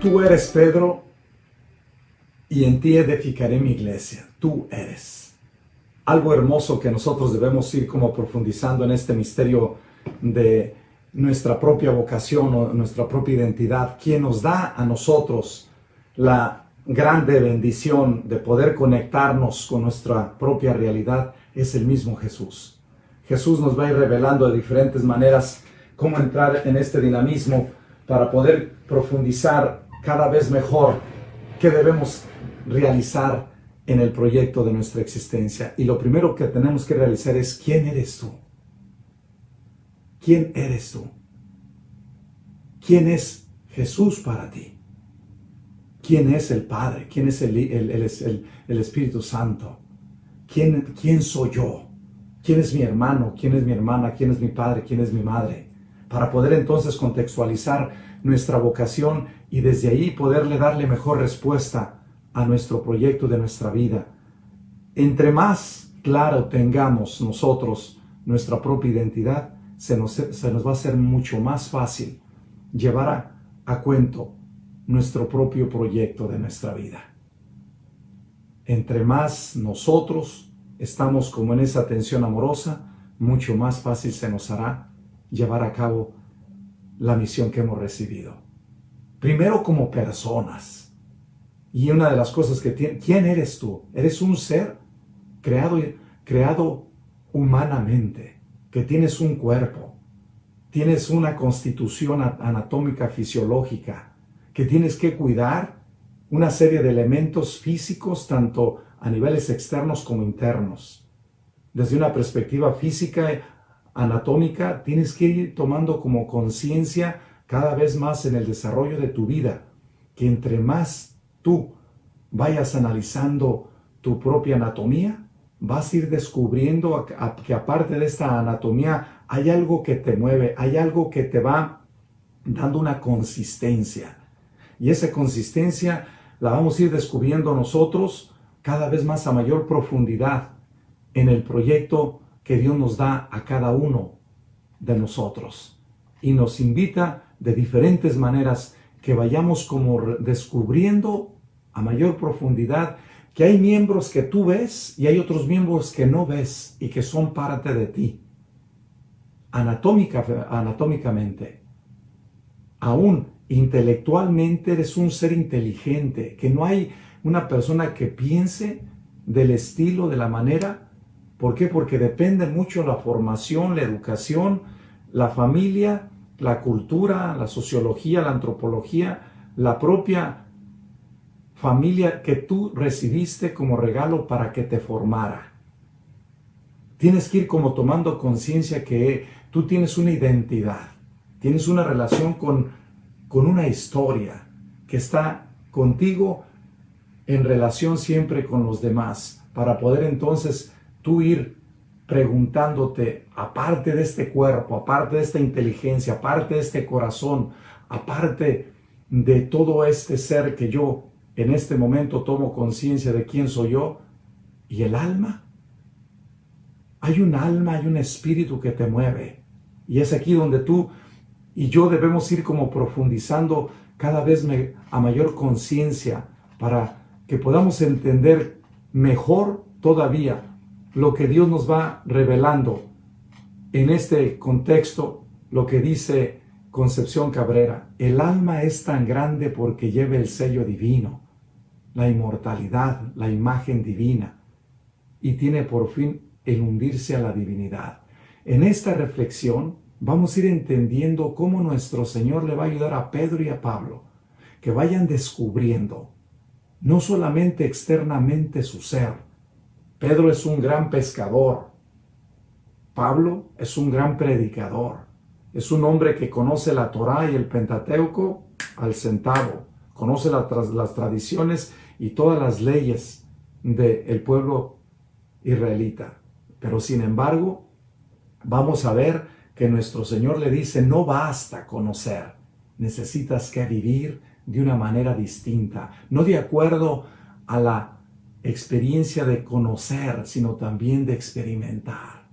Tú eres Pedro, y en ti edificaré mi iglesia. Tú eres. Algo hermoso que nosotros debemos ir como profundizando en este misterio de nuestra propia vocación o nuestra propia identidad, quien nos da a nosotros la grande bendición de poder conectarnos con nuestra propia realidad, es el mismo Jesús. Jesús nos va a ir revelando de diferentes maneras cómo entrar en este dinamismo para poder profundizar cada vez mejor qué debemos realizar en el proyecto de nuestra existencia. Y lo primero que tenemos que realizar es: ¿quién eres tú? ¿Quién eres tú? ¿Quién es Jesús para ti? ¿Quién es el Padre? ¿Quién es el Espíritu Santo? ¿Quién soy yo? ¿Quién es mi hermano? ¿Quién es mi hermana? ¿Quién es mi padre? ¿Quién es mi madre? Para poder entonces contextualizar nuestra vocación y desde ahí poderle darle mejor respuesta a nuestro proyecto de nuestra vida. Entre más claro tengamos nosotros nuestra propia identidad, se nos va a hacer mucho más fácil llevar a cuento nuestro propio proyecto de nuestra vida. Entre más nosotros estamos como en esa tensión amorosa, mucho más fácil se nos hará llevar a cabo la misión que hemos recibido. Primero como personas. Y una de las cosas que tiene, ¿quién eres tú? Eres un ser creado humanamente, que tienes un cuerpo, tienes una constitución anatómica fisiológica, que tienes que cuidar una serie de elementos físicos, tanto a niveles externos como internos. Desde una perspectiva física, anatómica, tienes que ir tomando como conciencia cada vez más en el desarrollo de tu vida, que entre más tú vayas analizando tu propia anatomía, vas a ir descubriendo que aparte de esta anatomía hay algo que te mueve, hay algo que te va dando una consistencia. Y esa consistencia la vamos a ir descubriendo nosotros cada vez más a mayor profundidad en el proyecto que Dios nos da a cada uno de nosotros. Y nos invita de diferentes maneras que vayamos como descubriendo a mayor profundidad que hay miembros que tú ves y hay otros miembros que no ves y que son parte de ti. Anatómicamente. Aún intelectualmente eres un ser inteligente, que no hay una persona que piense del estilo, de la manera. ¿Por qué? Porque depende mucho la formación, la educación, la familia, la cultura, la sociología, la antropología, la propia familia que tú recibiste como regalo para que te formara. Tienes que ir como tomando conciencia que tú tienes una identidad, tienes una relación con una historia que está contigo en relación siempre con los demás, para poder entonces tú ir preguntándote, aparte de este cuerpo, aparte de esta inteligencia, aparte de este corazón, aparte de todo este ser que yo en este momento tomo conciencia de quién soy yo, ¿y el alma? Hay un alma, hay un espíritu que te mueve. Y es aquí donde tú y yo debemos ir como profundizando cada vez a mayor conciencia para que podamos entender mejor todavía lo que Dios nos va revelando en este contexto, lo que dice Concepción Cabrera: el alma es tan grande porque lleva el sello divino, la inmortalidad, la imagen divina, y tiene por fin el hundirse a la divinidad. En esta reflexión vamos a ir entendiendo cómo nuestro Señor le va a ayudar a Pedro y a Pablo, que vayan descubriendo no solamente externamente su ser. Pedro es un gran pescador, Pablo es un gran predicador, es un hombre que conoce la Torá y el Pentateuco al centavo, conoce las tradiciones y todas las leyes del pueblo israelita. Pero sin embargo, vamos a ver que nuestro Señor le dice: no basta conocer, necesitas que vivir de una manera distinta, no de acuerdo a la experiencia de conocer, sino también de experimentar.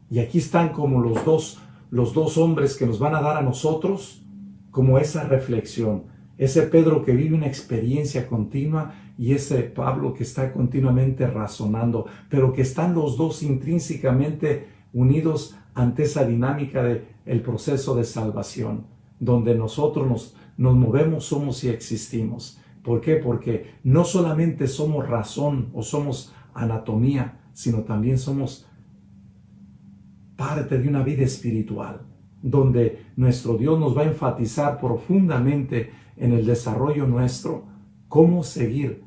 Y aquí están como los dos hombres que nos van a dar a nosotros como esa reflexión. ese Pedro que vive una experiencia continua y ese Pablo que está continuamente razonando, pero que están los dos intrínsecamente unidos ante esa dinámica del proceso de salvación, donde nosotros nos movemos, somos y existimos. ¿Por qué? Porque no solamente somos razón o somos anatomía, sino también somos parte de una vida espiritual, donde nuestro Dios nos va a enfatizar profundamente en el desarrollo nuestro, cómo seguir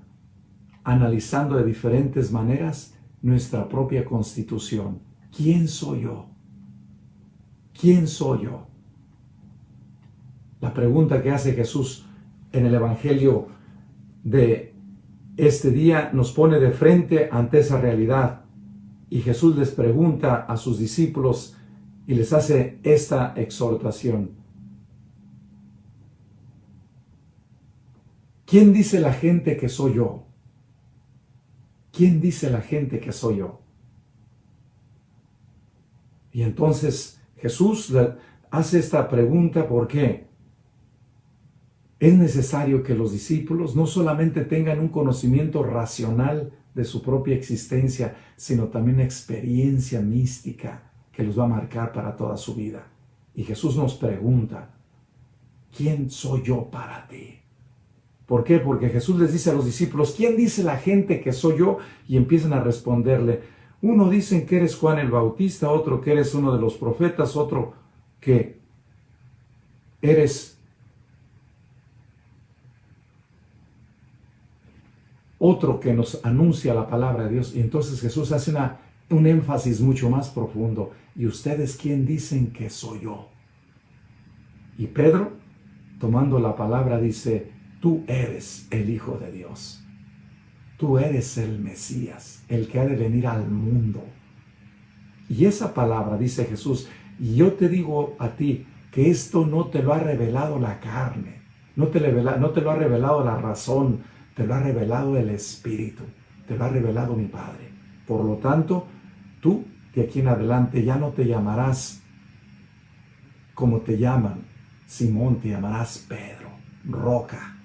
analizando de diferentes maneras nuestra propia constitución. ¿Quién soy yo? ¿Quién soy yo? La pregunta que hace Jesús en el Evangelio de este día nos pone de frente ante esa realidad. Y Jesús les pregunta a sus discípulos y les hace esta exhortación. ¿Quién dice la gente que soy yo? ¿Quién dice la gente que soy yo? Y entonces Jesús hace esta pregunta porque es necesario que los discípulos no solamente tengan un conocimiento racional de su propia existencia, sino también una experiencia mística que los va a marcar para toda su vida. Y Jesús nos pregunta, ¿quién soy yo para ti? ¿Por qué? Porque Jesús les dice a los discípulos, ¿quién dice la gente que soy yo? Y empiezan a responderle, uno dicen que eres Juan el Bautista, otro que eres uno de los profetas, otro que eres otro que nos anuncia la palabra de Dios. Y entonces Jesús hace un énfasis mucho más profundo. ¿Y ustedes quién dicen que soy yo? Y Pedro, tomando la palabra, dice, tú eres el Hijo de Dios. Tú eres el Mesías, el que ha de venir al mundo. Y esa palabra, dice Jesús, y yo te digo a ti que esto no te lo ha revelado la carne, no te lo ha revelado la razón, te lo ha revelado el Espíritu, te lo ha revelado mi Padre. Por lo tanto, tú de aquí en adelante ya no te llamarás como te llaman Simón, te llamarás Pedro, roca.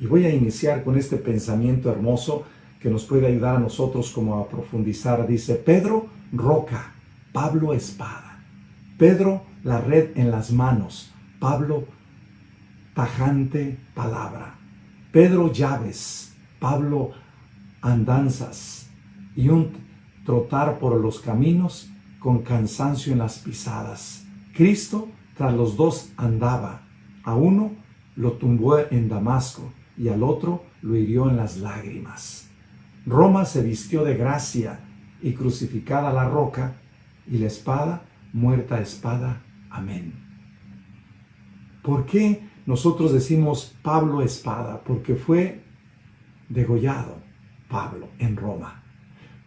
Y voy a iniciar con este pensamiento hermoso que nos puede ayudar a nosotros como a profundizar. Dice, Pedro, roca, Pablo, espada. Pedro, la red en las manos, Pablo, tajante palabra. Pedro, llaves, Pablo, andanzas y un trotar por los caminos con cansancio en las pisadas. Cristo tras los dos andaba, a uno lo tumbó en Damasco y al otro lo hirió en las lágrimas. Roma se vistió de gracia y crucificada la roca y la espada, muerta espada. Amén. ¿Por qué nosotros decimos Pablo espada? Porque fue degollado Pablo en Roma.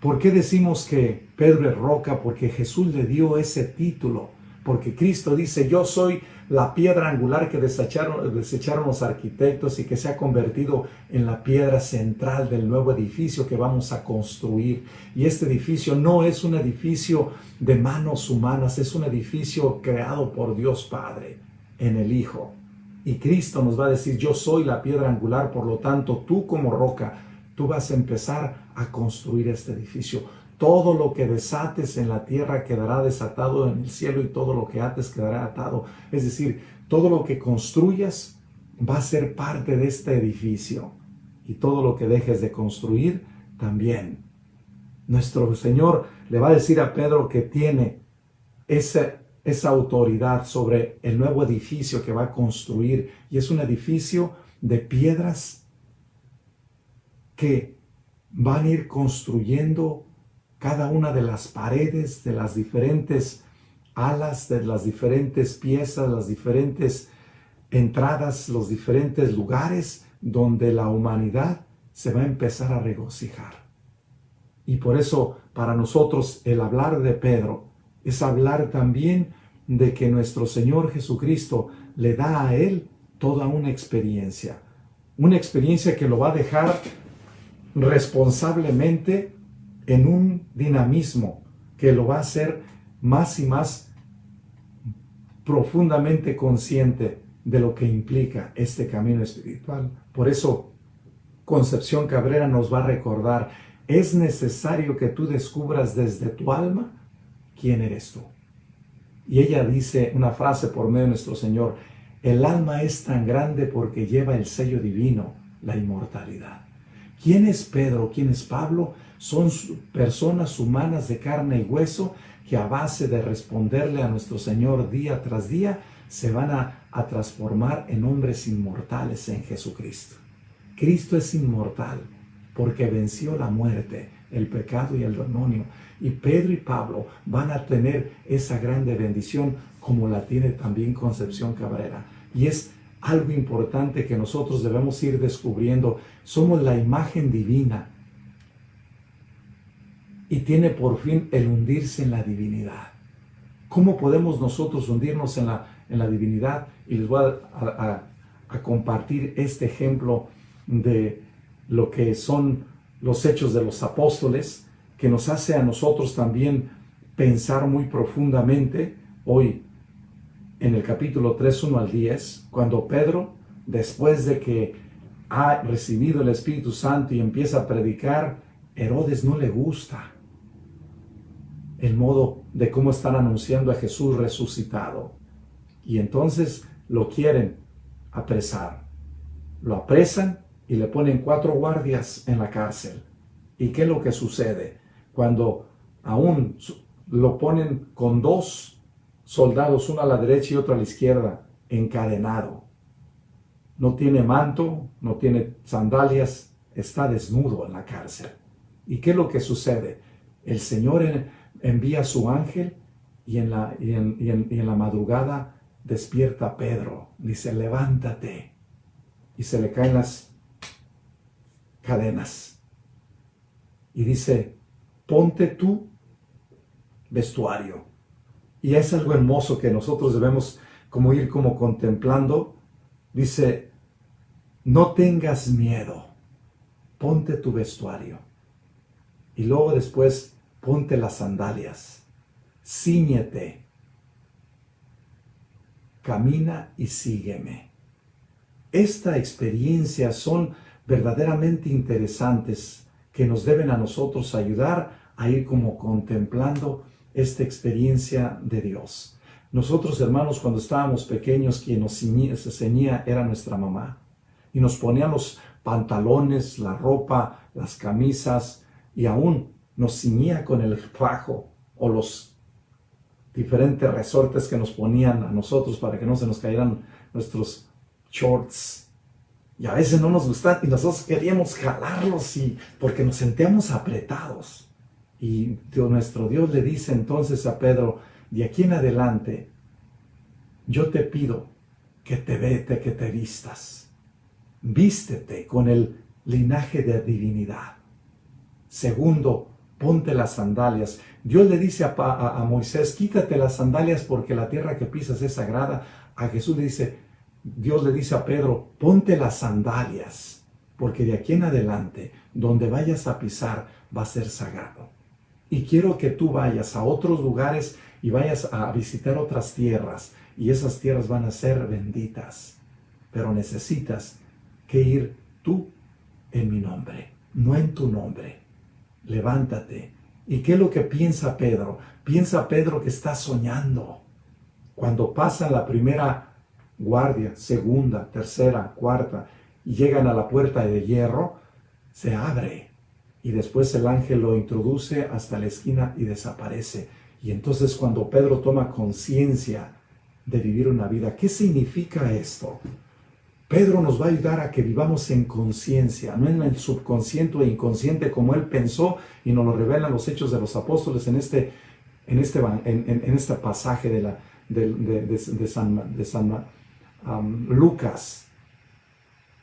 ¿Por qué decimos que Pedro es roca? Porque Jesús le dio ese título. Porque Cristo dice, yo soy la piedra angular que desecharon los arquitectos y que se ha convertido en la piedra central del nuevo edificio que vamos a construir. Y este edificio no es un edificio de manos humanas, es un edificio creado por Dios Padre en el Hijo. Y Cristo nos va a decir, yo soy la piedra angular, por lo tanto, tú como roca, tú vas a empezar a construir este edificio. Todo lo que desates en la tierra quedará desatado en el cielo y todo lo que ates quedará atado. Es decir, todo lo que construyas va a ser parte de este edificio y todo lo que dejes de construir también. Nuestro Señor le va a decir a Pedro que tiene esa autoridad sobre el nuevo edificio que va a construir, y es un edificio de piedras que van a ir construyendo cada una de las paredes, de las diferentes alas, de las diferentes piezas, las diferentes entradas, los diferentes lugares donde la humanidad se va a empezar a regocijar. Y por eso para nosotros el hablar de Pedro es hablar también de que nuestro Señor Jesucristo le da a él toda una experiencia que lo va a dejar responsablemente en un dinamismo que lo va a hacer más y más profundamente consciente de lo que implica este camino espiritual. Por eso, Concepción Cabrera nos va a recordar, es necesario que tú descubras desde tu alma quién eres tú. Y ella dice una frase por medio de nuestro Señor, el alma es tan grande porque lleva el sello divino, la inmortalidad. ¿Quién es Pedro? ¿Quién es Pablo? Son personas humanas de carne y hueso que a base de responderle a nuestro Señor día tras día, se van a transformar en hombres inmortales en Jesucristo. Cristo es inmortal porque venció la muerte, el pecado y el demonio. Y Pedro y Pablo van a tener esa grande bendición como la tiene también Concepción Cabrera. Y es algo importante que nosotros debemos ir descubriendo. Somos la imagen divina y tiene por fin el hundirse en la divinidad. ¿Cómo podemos nosotros hundirnos en la divinidad? Y les voy a compartir este ejemplo de lo que son los Hechos de los Apóstoles, que nos hace a nosotros también pensar muy profundamente hoy en el capítulo 3, 1 al 10, cuando Pedro, después de que ha recibido el Espíritu Santo y empieza a predicar, Herodes no le gusta el modo de cómo están anunciando a Jesús resucitado. Y entonces lo quieren apresar. Lo apresan y le ponen 4 guardias en la cárcel. ¿Y qué es lo que sucede? Cuando aún lo ponen con 2 soldados, uno a la derecha y otro a la izquierda, encadenado. No tiene manto, no tiene sandalias, está desnudo en la cárcel. ¿Y qué es lo que sucede? El Señor envía a su ángel y en la madrugada despierta a Pedro. Dice, levántate. Y se le caen las cadenas. Y dice, ponte tu vestuario. Y es algo hermoso que nosotros debemos como ir como contemplando. Dice, no tengas miedo, ponte tu vestuario. Y luego después, ponte las sandalias, cíñete, camina y sígueme. Esta experiencia son verdaderamente interesantes que nos deben a nosotros ayudar a ir como contemplando esta experiencia de Dios. Nosotros, hermanos, cuando estábamos pequeños, quien nos ceñía era nuestra mamá. Y nos ponía los pantalones, la ropa, las camisas, y aún nos ciñía con el fajo o los diferentes resortes que nos ponían a nosotros para que no se nos cayeran nuestros shorts. Y a veces no nos gustan y nosotros queríamos jalarlos porque nos sentíamos apretados. Y nuestro Dios le dice entonces a Pedro, de aquí en adelante, yo te pido que te vistas. Vístete con el linaje de divinidad. Segundo, ponte las sandalias. Dios le dice a Moisés, quítate las sandalias porque la tierra que pisas es sagrada. A Jesús Dios le dice a Pedro, ponte las sandalias, porque de aquí en adelante, donde vayas a pisar, va a ser sagrado. Y quiero que tú vayas a otros lugares y vayas a visitar otras tierras, y esas tierras van a ser benditas. Pero necesitas que ir tú en mi nombre, no en tu nombre. Levántate. ¿Y qué es lo que piensa Pedro? Piensa Pedro que está soñando. Cuando pasa la primera guardia, segunda, tercera, cuarta, y llegan a la puerta de hierro, se abre. Y después el ángel lo introduce hasta la esquina y desaparece. Y entonces cuando Pedro toma conciencia de vivir una vida, ¿qué significa esto? Pedro nos va a ayudar a que vivamos en conciencia, no en el subconsciente e inconsciente como él pensó, y nos lo revelan los Hechos de los Apóstoles en este pasaje de San Lucas,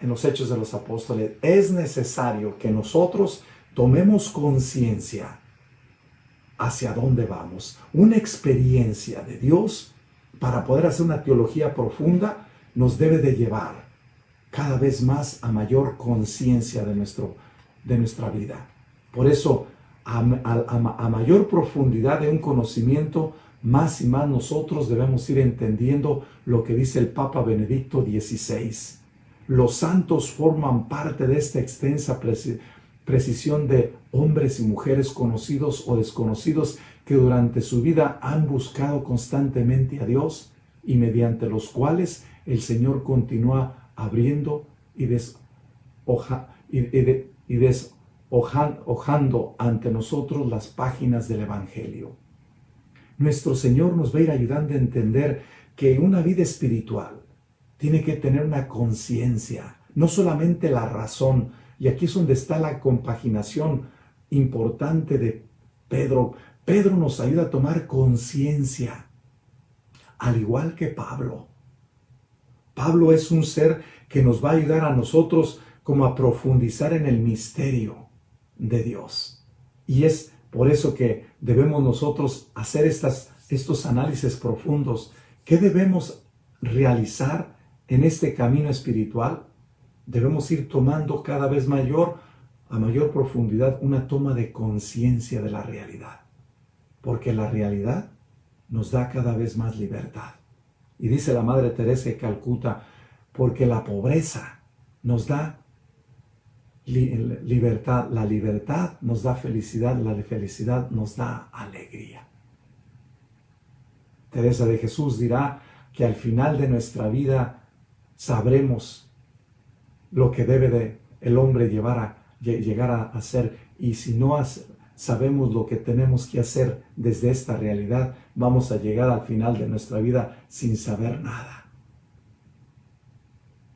en los Hechos de los Apóstoles. Es necesario que nosotros tomemos conciencia hacia dónde vamos. Una experiencia de Dios para poder hacer una teología profunda nos debe de llevar cada vez más a mayor conciencia de nuestra vida. Por eso, a mayor profundidad de un conocimiento, más y más nosotros debemos ir entendiendo lo que dice el Papa Benedicto XVI. Los santos forman parte de esta extensa precisión de hombres y mujeres conocidos o desconocidos que durante su vida han buscado constantemente a Dios y mediante los cuales el Señor continúa abriendo y deshojando ante nosotros las páginas del Evangelio. Nuestro Señor nos va a ir ayudando a entender que una vida espiritual tiene que tener una conciencia, no solamente la razón. Y aquí es donde está la compaginación importante de Pedro. Pedro nos ayuda a tomar conciencia, al igual que Pablo. Pablo es un ser que nos va a ayudar a nosotros como a profundizar en el misterio de Dios. Y es por eso que debemos nosotros hacer estos análisis profundos. ¿Qué debemos realizar en este camino espiritual? Debemos ir tomando cada vez a mayor profundidad, una toma de conciencia de la realidad. Porque la realidad nos da cada vez más libertad. Y dice la Madre Teresa de Calcuta, porque la pobreza nos da libertad, la libertad nos da felicidad, la felicidad nos da alegría. Teresa de Jesús dirá que al final de nuestra vida sabremos lo que debe el hombre llegar a hacer, y si no sabemos lo que tenemos que hacer desde esta realidad, vamos a llegar al final de nuestra vida sin saber nada.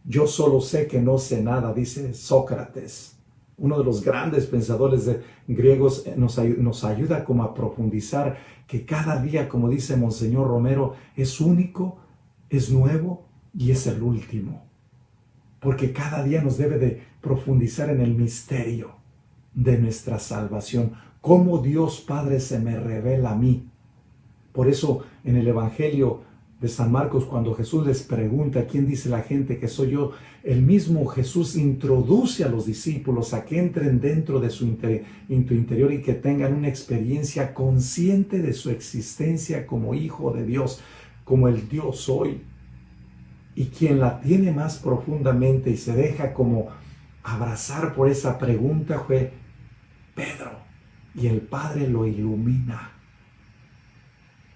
Yo solo sé que no sé nada, dice Sócrates. Uno de los grandes pensadores griegos nos ayuda como a profundizar que cada día, como dice Monseñor Romero, es único, es nuevo y es el último. Porque cada día nos debe de profundizar en el misterio de nuestra salvación. Cómo Dios Padre se me revela a mí. Por eso en el Evangelio de San Marcos, cuando Jesús les pregunta quién dice la gente que soy yo, el mismo Jesús introduce a los discípulos a que entren dentro de su interior y que tengan una experiencia consciente de su existencia como hijo de Dios, como el Dios soy. Y quien la tiene más profundamente y se deja como abrazar por esa pregunta fue Pedro. Y el Padre lo ilumina.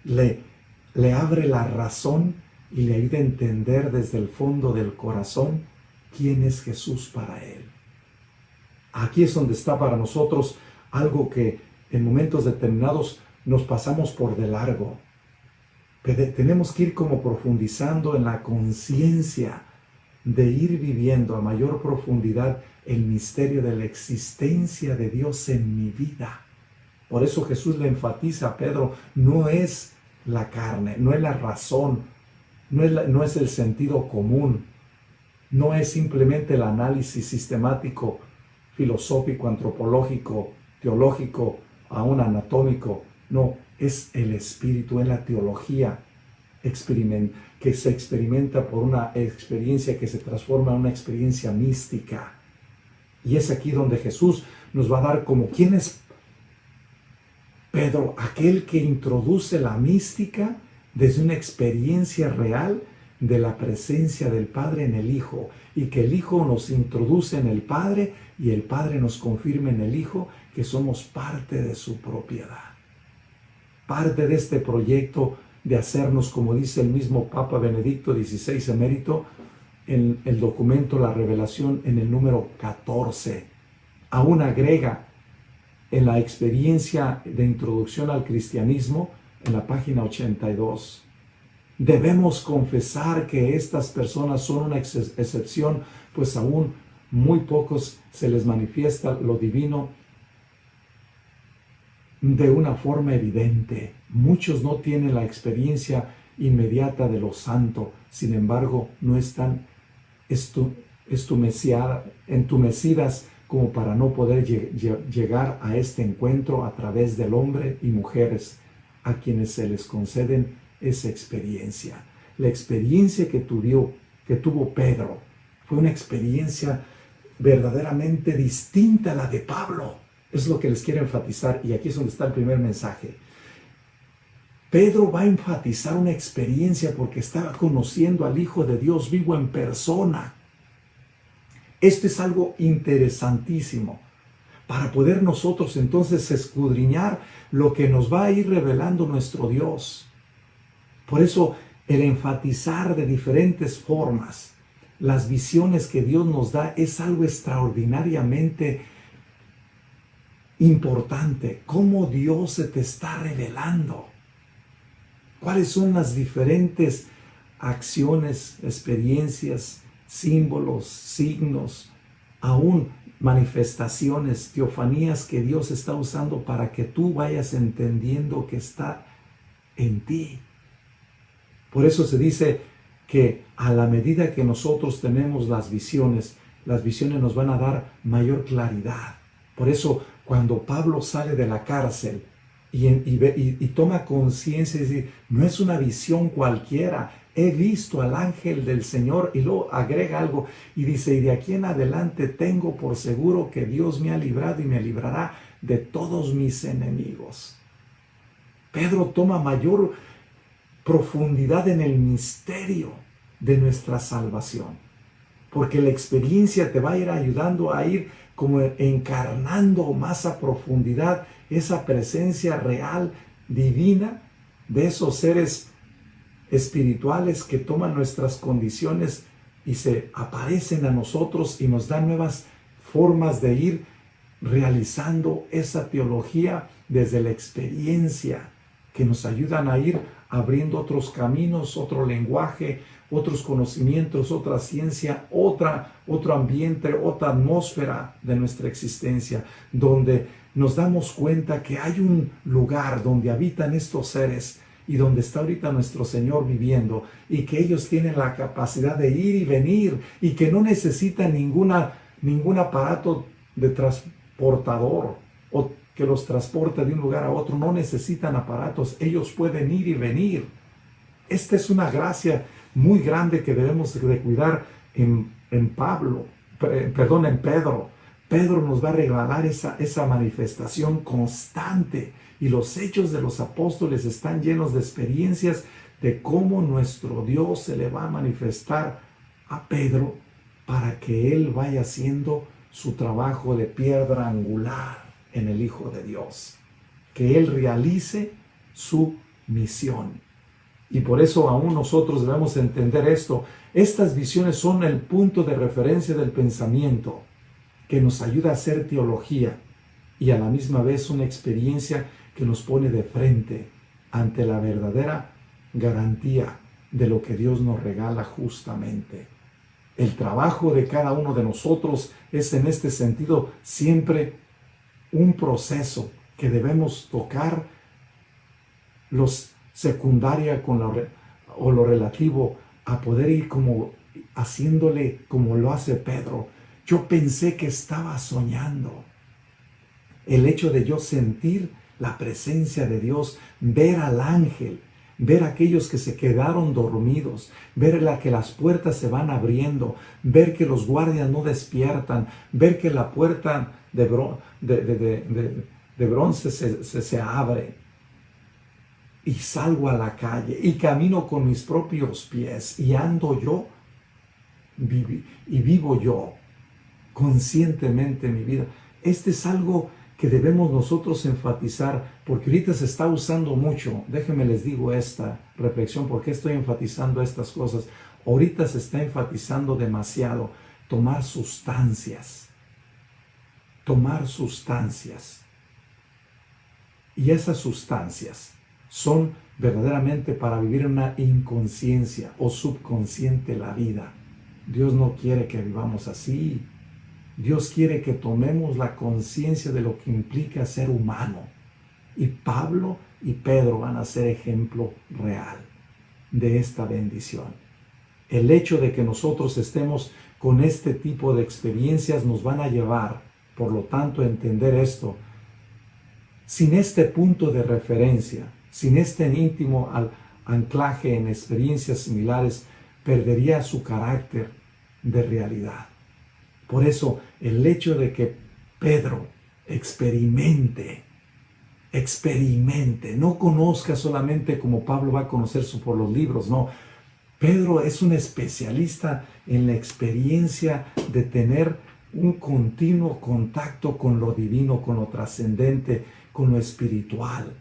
Le abre la razón y le ayuda a entender desde el fondo del corazón quién es Jesús para él. Aquí es donde está para nosotros algo que en momentos determinados nos pasamos por de largo. Pero tenemos que ir como profundizando en la conciencia de ir viviendo a mayor profundidad el misterio de la existencia de Dios en mi vida. Por eso Jesús le enfatiza a Pedro, no es la carne, no es la razón, no es el sentido común, no es simplemente el análisis sistemático, filosófico, antropológico, teológico, aún anatómico. No, es el espíritu, es la teología que se experimenta por una experiencia que se transforma en una experiencia mística. Y es aquí donde Jesús nos va a dar como quién es Pedro, aquel que introduce la mística desde una experiencia real de la presencia del Padre en el Hijo, y que el Hijo nos introduce en el Padre y el Padre nos confirma en el Hijo que somos parte de su propiedad. Parte de este proyecto de hacernos, como dice el mismo Papa Benedicto XVI emérito, en el documento La Revelación en el número 14, aún agrega en la experiencia de introducción al cristianismo, en la página 82. Debemos confesar que estas personas son una excepción, pues aún muy pocos se les manifiesta lo divino de una forma evidente. Muchos no tienen la experiencia inmediata de lo santo, sin embargo, no están entumecidas como para no poder llegar a este encuentro a través del hombre y mujeres a quienes se les conceden esa experiencia. La experiencia que tuvo Pedro fue una experiencia verdaderamente distinta a la de Pablo. Es lo que les quiero enfatizar, y aquí es donde está el primer mensaje. Pedro va a enfatizar una experiencia porque estaba conociendo al Hijo de Dios vivo en persona. Esto es algo interesantísimo para poder nosotros entonces escudriñar lo que nos va a ir revelando nuestro Dios. Por eso el enfatizar de diferentes formas las visiones que Dios nos da es algo extraordinariamente importante. Cómo Dios se te está revelando. ¿Cuáles son las diferentes acciones, experiencias, símbolos, signos, aún manifestaciones, teofanías que Dios está usando para que tú vayas entendiendo que está en ti? Por eso se dice que a la medida que nosotros tenemos las visiones nos van a dar mayor claridad. Por eso cuando Pablo sale de la cárcel y toma conciencia y dice, no es una visión cualquiera, he visto al ángel del Señor, y luego agrega algo y dice, y de aquí en adelante tengo por seguro que Dios me ha librado y me librará de todos mis enemigos. Pedro toma mayor profundidad en el misterio de nuestra salvación, porque la experiencia te va a ir ayudando a ir como encarnando más a profundidad esa presencia real, divina, de esos seres espirituales que toman nuestras condiciones y se aparecen a nosotros y nos dan nuevas formas de ir realizando esa teología desde la experiencia, que nos ayudan a ir abriendo otros caminos, otro lenguaje, otros conocimientos, otra ciencia, otro ambiente, otra atmósfera de nuestra existencia, donde nos damos cuenta que hay un lugar donde habitan estos seres y donde está ahorita nuestro Señor viviendo, y que ellos tienen la capacidad de ir y venir y que no necesitan ningún aparato de transportador o que los transporte de un lugar a otro. No necesitan aparatos, ellos pueden ir y venir. Esta es una gracia muy grande que debemos de cuidar en Pedro. Pedro nos va a regalar esa manifestación constante, y los hechos de los apóstoles están llenos de experiencias de cómo nuestro Dios se le va a manifestar a Pedro para que él vaya haciendo su trabajo de piedra angular en el Hijo de Dios, que él realice su misión. Y por eso aún nosotros debemos entender esto. Estas visiones son el punto de referencia del pensamiento que nos ayuda a hacer teología, y a la misma vez una experiencia que nos pone de frente ante la verdadera garantía de lo que Dios nos regala justamente. El trabajo de cada uno de nosotros es en este sentido siempre un proceso que debemos tocar los secundaria con lo relativo a poder ir como haciéndole como lo hace Pedro. Yo pensé que estaba soñando. El hecho de yo sentir la presencia de Dios, ver al ángel, ver a aquellos que se quedaron dormidos, ver que las puertas se van abriendo, ver que los guardias no despiertan, ver que la puerta de bronce se abre, y salgo a la calle y camino con mis propios pies y ando yo y vivo yo conscientemente mi vida. Este es algo que debemos nosotros enfatizar, porque ahorita se está usando mucho. Déjenme les digo esta reflexión, porque estoy enfatizando estas cosas. Ahorita se está enfatizando demasiado tomar sustancias. Y esas sustancias son verdaderamente para vivir en una inconsciencia o subconsciente la vida. Dios no quiere que vivamos así. Dios quiere que tomemos la conciencia de lo que implica ser humano. Y Pablo y Pedro van a ser ejemplo real de esta bendición. El hecho de que nosotros estemos con este tipo de experiencias nos van a llevar, por lo tanto, a entender esto. Sin este punto de referencia, sin este íntimo anclaje en experiencias similares, perdería su carácter de realidad. Por eso, el hecho de que Pedro experimente experimente, no conozca solamente como Pablo va a conocer por los libros, no. Pedro es un especialista en la experiencia de tener un continuo contacto con lo divino, con lo trascendente, con lo espiritual.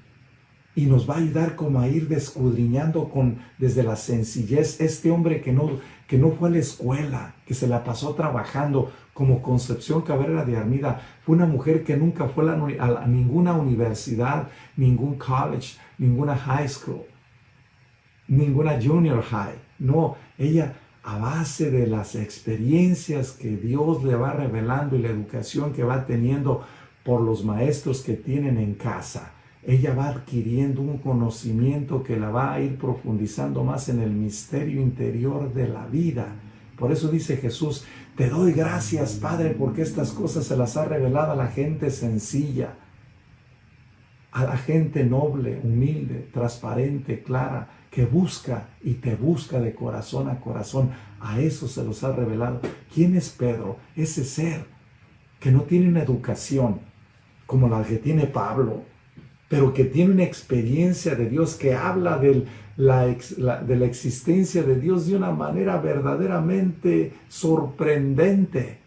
Y nos va a ayudar como a ir descudriñando desde la sencillez. Este hombre que no fue a la escuela, que se la pasó trabajando, como Concepción Cabrera de Armida, fue una mujer que nunca fue a ninguna universidad, ningún college, ninguna high school, ninguna junior high. No, ella, a base de las experiencias que Dios le va revelando y la educación que va teniendo por los maestros que tienen en casa, ella va adquiriendo un conocimiento que la va a ir profundizando más en el misterio interior de la vida. Por eso dice Jesús: te doy gracias, Padre, porque estas cosas se las ha revelado a la gente sencilla, a la gente noble, humilde, transparente, clara, que busca y te busca de corazón a corazón. A eso se los ha revelado. ¿Quién es Pedro? Ese ser que no tiene una educación como la que tiene Pablo, pero que tiene una experiencia de Dios, que habla de la existencia de Dios de una manera verdaderamente sorprendente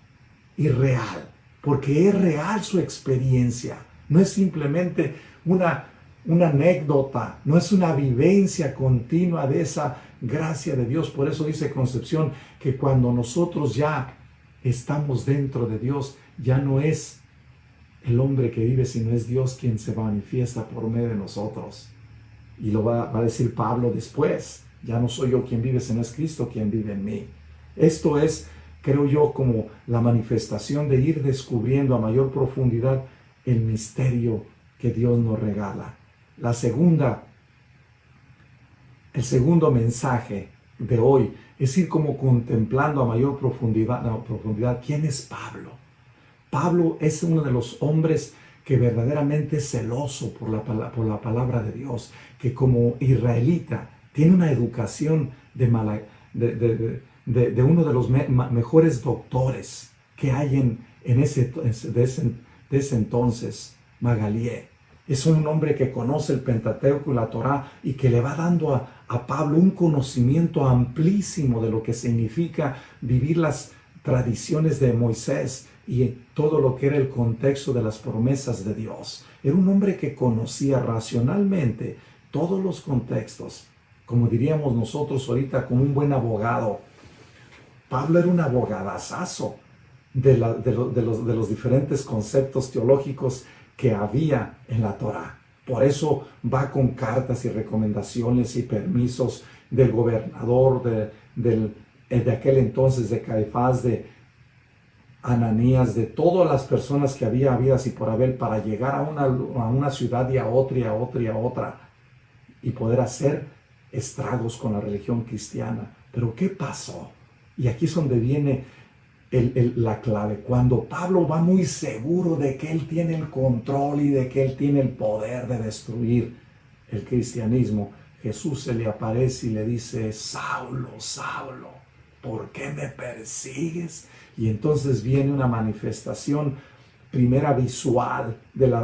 y real, porque es real su experiencia, no es simplemente una anécdota, no es una vivencia continua de esa gracia de Dios. Por eso dice Concepción que cuando nosotros ya estamos dentro de Dios, ya no es el hombre que vive, sino es Dios quien se manifiesta por medio de nosotros. Y lo va a decir Pablo después: ya no soy yo quien vive, sino es Cristo quien vive en mí. Esto es, creo yo, como la manifestación de ir descubriendo a mayor profundidad el misterio que Dios nos regala. El segundo mensaje de hoy es ir como contemplando a mayor profundidad quién es Pablo. Pablo es uno de los hombres que verdaderamente es celoso por la palabra de Dios, que como israelita tiene una educación de uno de los mejores doctores que hay de ese entonces, Gamaliel. Es un hombre que conoce el Pentateuco y la Torá y que le va dando a Pablo un conocimiento amplísimo de lo que significa vivir las tradiciones de Moisés y todo lo que era el contexto de las promesas de Dios. Era un hombre que conocía racionalmente todos los contextos, como diríamos nosotros ahorita, como un buen abogado. Pablo era un abogadazazo de los diferentes conceptos teológicos que había en la Torá. Por eso va con cartas y recomendaciones y permisos del gobernador, de aquel entonces, de Caifás, de Ananías, de todas las personas que había habidas y por haber, para llegar a una ciudad y a otra y a otra y a otra y poder hacer estragos con la religión cristiana. Pero ¿qué pasó? Y aquí es donde viene la clave. Cuando Pablo va muy seguro de que él tiene el control y de que él tiene el poder de destruir el cristianismo, Jesús se le aparece y le dice: Saulo, Saulo, ¿por qué me persigues? Y entonces viene una manifestación primera visual,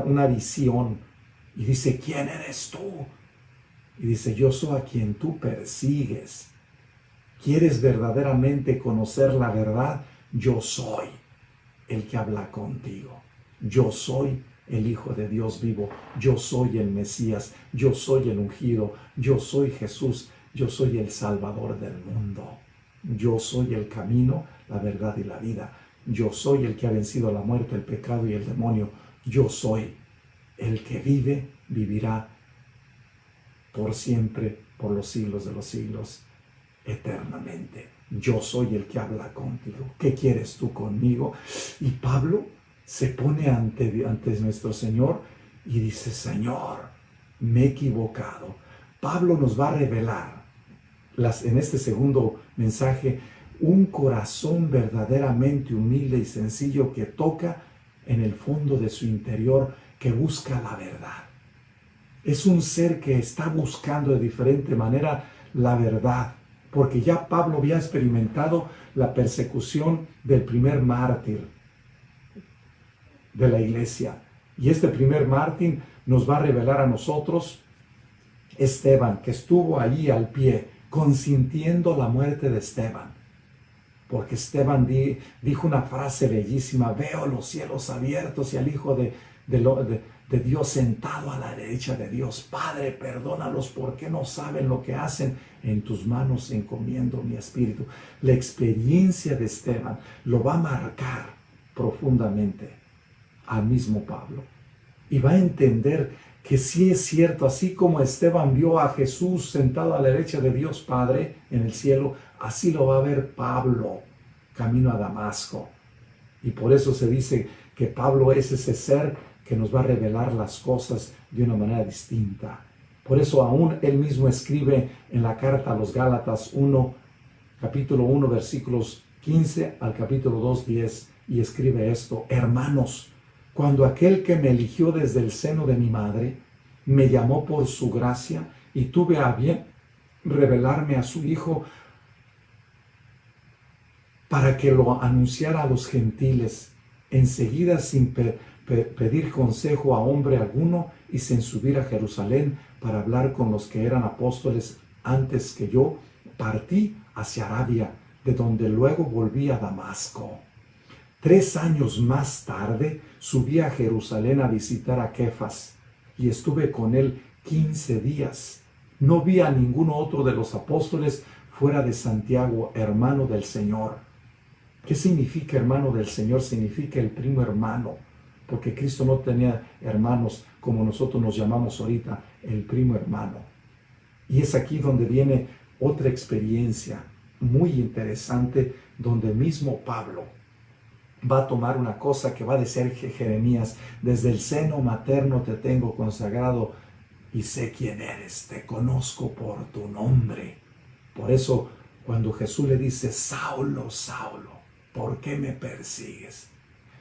una visión, y dice: ¿quién eres tú? Y dice: yo soy a quien tú persigues. ¿Quieres verdaderamente conocer la verdad? Yo soy el que habla contigo. Yo soy el Hijo de Dios vivo. Yo soy el Mesías. Yo soy el ungido. Yo soy Jesús. Yo soy el Salvador del mundo. Yo soy el camino, la verdad y la vida. Yo soy el que ha vencido la muerte, el pecado y el demonio. Yo soy el que vive, vivirá por siempre, por los siglos de los siglos, eternamente. Yo soy el que habla contigo. ¿Qué quieres tú conmigo? Y Pablo se pone ante nuestro Señor y dice: Señor, me he equivocado. Pablo nos va a revelar en este segundo mensaje un corazón verdaderamente humilde y sencillo que toca en el fondo de su interior, que busca la verdad. Es un ser que está buscando de diferente manera la verdad, porque ya Pablo había experimentado la persecución del primer mártir de la iglesia. Y este primer mártir nos va a revelar a nosotros Esteban, que estuvo allí al pie, consintiendo la muerte de Esteban. Porque Esteban dijo una frase bellísima: veo los cielos abiertos y al Hijo de Dios sentado a la derecha de Dios. Padre, perdónalos porque no saben lo que hacen. En tus manos encomiendo mi espíritu. La experiencia de Esteban lo va a marcar profundamente al mismo Pablo. Y va a entender que sí es cierto, así como Esteban vio a Jesús sentado a la derecha de Dios Padre en el cielo, así lo va a ver Pablo camino a Damasco. Y por eso se dice que Pablo es ese ser que nos va a revelar las cosas de una manera distinta. Por eso aún él mismo escribe en la carta a los Gálatas 1, capítulo 1, versículos 15 al capítulo 2, 10, y escribe esto: hermanos, cuando aquel que me eligió desde el seno de mi madre me llamó por su gracia y tuve a bien revelarme a su Hijo para que lo anunciara a los gentiles, enseguida sin pedir consejo a hombre alguno, y sin subir a Jerusalén para hablar con los que eran apóstoles antes que yo, partí hacia Arabia, de donde luego volví a Damasco. 3 años más tarde subí a Jerusalén a visitar a Kefas y estuve con él 15 días. No vi a ninguno otro de los apóstoles fuera de Santiago, hermano del Señor. ¿Qué significa hermano del Señor? Significa el primo hermano, porque Cristo no tenía hermanos como nosotros nos llamamos ahorita, el primo hermano. Y es aquí donde viene otra experiencia muy interesante, donde mismo Pablo va a tomar una cosa que va a decir Jeremías: desde el seno materno te tengo consagrado y sé quién eres, te conozco por tu nombre. Por eso cuando Jesús le dice: Saulo, Saulo, ¿por qué me persigues?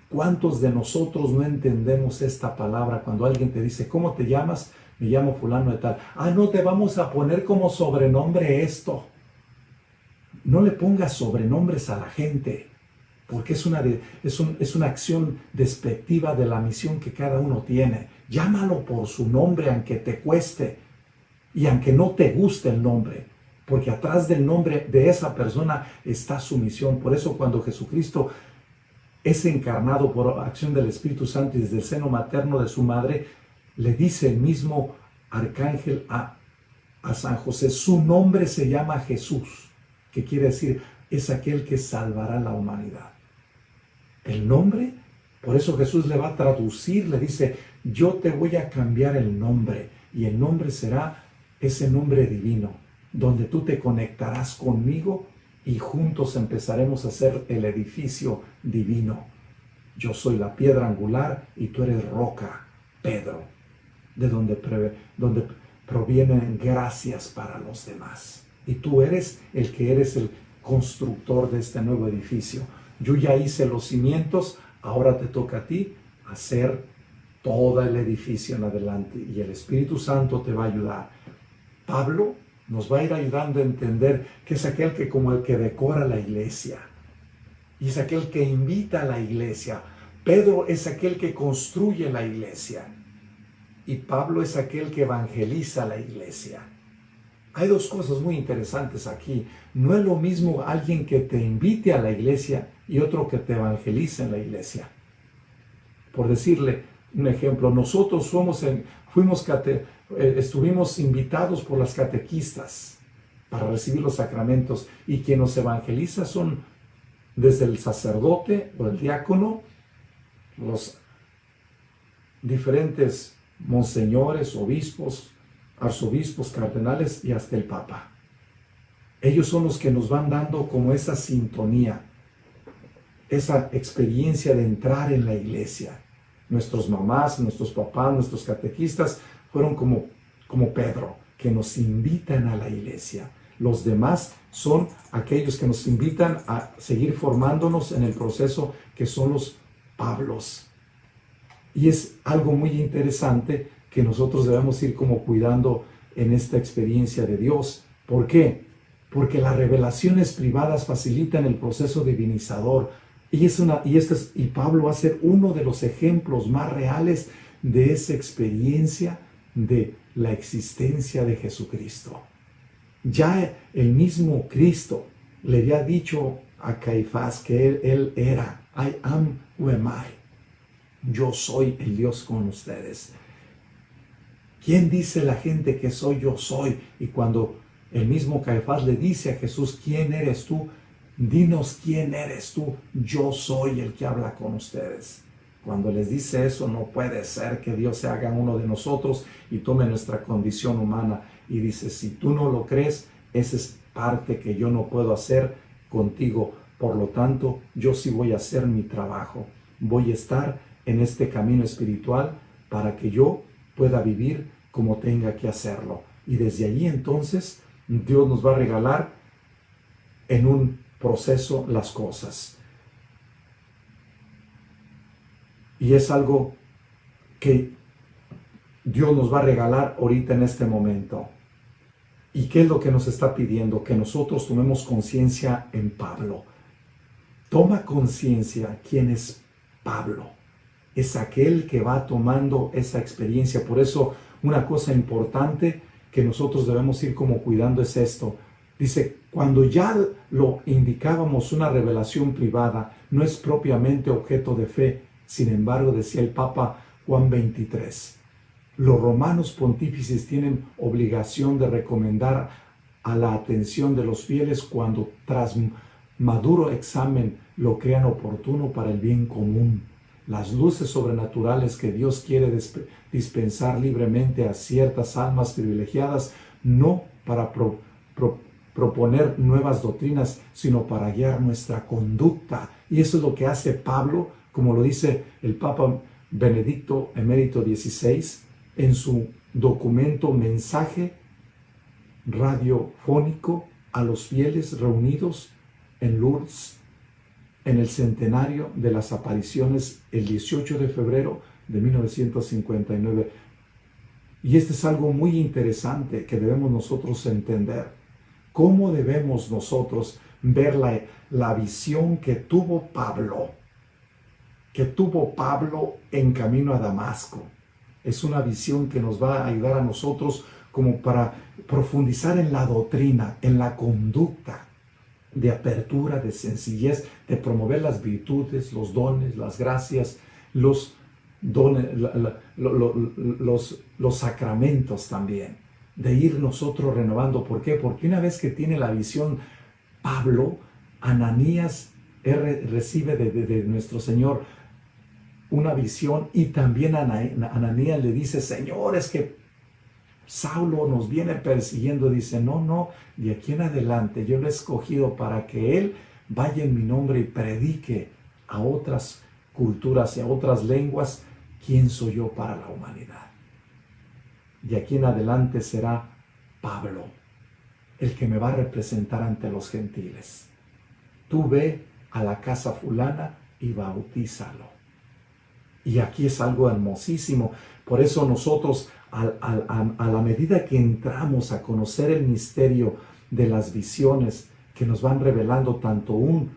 ¿Cuántos de nosotros no entendemos esta palabra cuando alguien te dice: ¿cómo te llamas? Me llamo fulano de tal. Ah, no te vamos a poner como sobrenombre esto. No le pongas sobrenombres a la gente, porque es una acción despectiva de la misión que cada uno tiene. Llámalo por su nombre, aunque te cueste y aunque no te guste el nombre, porque atrás del nombre de esa persona está su misión. Por eso cuando Jesucristo es encarnado por acción del Espíritu Santo y desde el seno materno de su madre, le dice el mismo arcángel a San José: su nombre se llama Jesús, que quiere decir es aquel que salvará a la humanidad. El nombre, por eso Jesús le va a traducir, le dice: yo te voy a cambiar el nombre, y el nombre será ese nombre divino, donde tú te conectarás conmigo y juntos empezaremos a hacer el edificio divino. Yo soy la piedra angular y tú eres roca, Pedro, de donde provienen gracias para los demás. Y tú eres el que eres el constructor de este nuevo edificio. Yo ya hice los cimientos, ahora te toca a ti hacer todo el edificio en adelante, y el Espíritu Santo te va a ayudar. Pablo nos va a ir ayudando a entender que es aquel que, como el que decora la iglesia, y es aquel que invita a la iglesia. Pedro es aquel que construye la iglesia, y Pablo es aquel que evangeliza la iglesia. Hay dos cosas muy interesantes aquí. No es lo mismo alguien que te invite a la iglesia y otro que te evangeliza en la iglesia. Por decirle un ejemplo, nosotros estuvimos invitados por las catequistas para recibir los sacramentos, y quien nos evangeliza son desde el sacerdote o el diácono, los diferentes monseñores, obispos, arzobispos, cardenales y hasta el Papa. Ellos son los que nos van dando como esa sintonía, esa experiencia de entrar en la iglesia. Nuestros mamás, nuestros papás, nuestros catequistas fueron como Pedro, que nos invitan a la iglesia. Los demás son aquellos que nos invitan a seguir formándonos en el proceso, que son los Pablos. Y es algo muy interesante que nosotros debemos ir como cuidando en esta experiencia de Dios. ¿Por qué? Porque las revelaciones privadas facilitan el proceso divinizador. Y Pablo va a ser uno de los ejemplos más reales de esa experiencia de la existencia de Jesucristo. Ya el mismo Cristo le había dicho a Caifás que él era, I am who am I. Yo soy el Dios con ustedes. ¿Quién dice la gente que soy? Yo soy. Y cuando el mismo Caifás le dice a Jesús, ¿quién eres tú? Dinos quién eres tú. Yo soy el que habla con ustedes. Cuando les dice eso, no puede ser que Dios se haga uno de nosotros y tome nuestra condición humana. Y dice, si tú no lo crees, esa es parte que yo no puedo hacer contigo. Por lo tanto, yo sí voy a hacer mi trabajo. Voy a estar en este camino espiritual para que yo pueda vivir como tenga que hacerlo. Y desde allí entonces, Dios nos va a regalar en un proceso las cosas. Y es algo que Dios nos va a regalar ahorita en este momento. ¿Y qué es lo que nos está pidiendo? Que nosotros tomemos conciencia en Pablo. Toma conciencia quién es Pablo. Es aquel que va tomando esa experiencia. Por eso una cosa importante que nosotros debemos ir como cuidando es esto. Dice, cuando ya lo indicábamos una revelación privada, no es propiamente objeto de fe. Sin embargo, decía el Papa Juan XXIII, los romanos pontífices tienen obligación de recomendar a la atención de los fieles cuando tras maduro examen lo crean oportuno para el bien común. Las luces sobrenaturales que Dios quiere dispensar libremente a ciertas almas privilegiadas, no para proponer nuevas doctrinas, sino para guiar nuestra conducta. Y eso es lo que hace Pablo, como lo dice el Papa Benedicto Emérito XVI, en su documento Mensaje radiofónico a los fieles reunidos en Lourdes en el centenario de las apariciones el 18 de febrero de 1959. Y este es algo muy interesante que debemos nosotros entender. ¿Cómo debemos nosotros ver la visión que tuvo Pablo en camino a Damasco? Es una visión que nos va a ayudar a nosotros como para profundizar en la doctrina, en la conducta, de apertura, de sencillez, de promover las virtudes, los dones, las gracias, los sacramentos también, de ir nosotros renovando. ¿Por qué? Porque una vez que tiene la visión Pablo, Ananías recibe de nuestro Señor una visión y también Ananías le dice, Señor, es que Saulo nos viene persiguiendo. Dice, no, de aquí en adelante yo lo he escogido para que él vaya en mi nombre y predique a otras culturas y a otras lenguas quién soy yo para la humanidad. De aquí en adelante será Pablo el que me va a representar ante los gentiles. Tú ve a la casa fulana y bautízalo. Y aquí es algo hermosísimo. Por eso nosotros, a la medida que entramos a conocer el misterio de las visiones que nos van revelando tanto un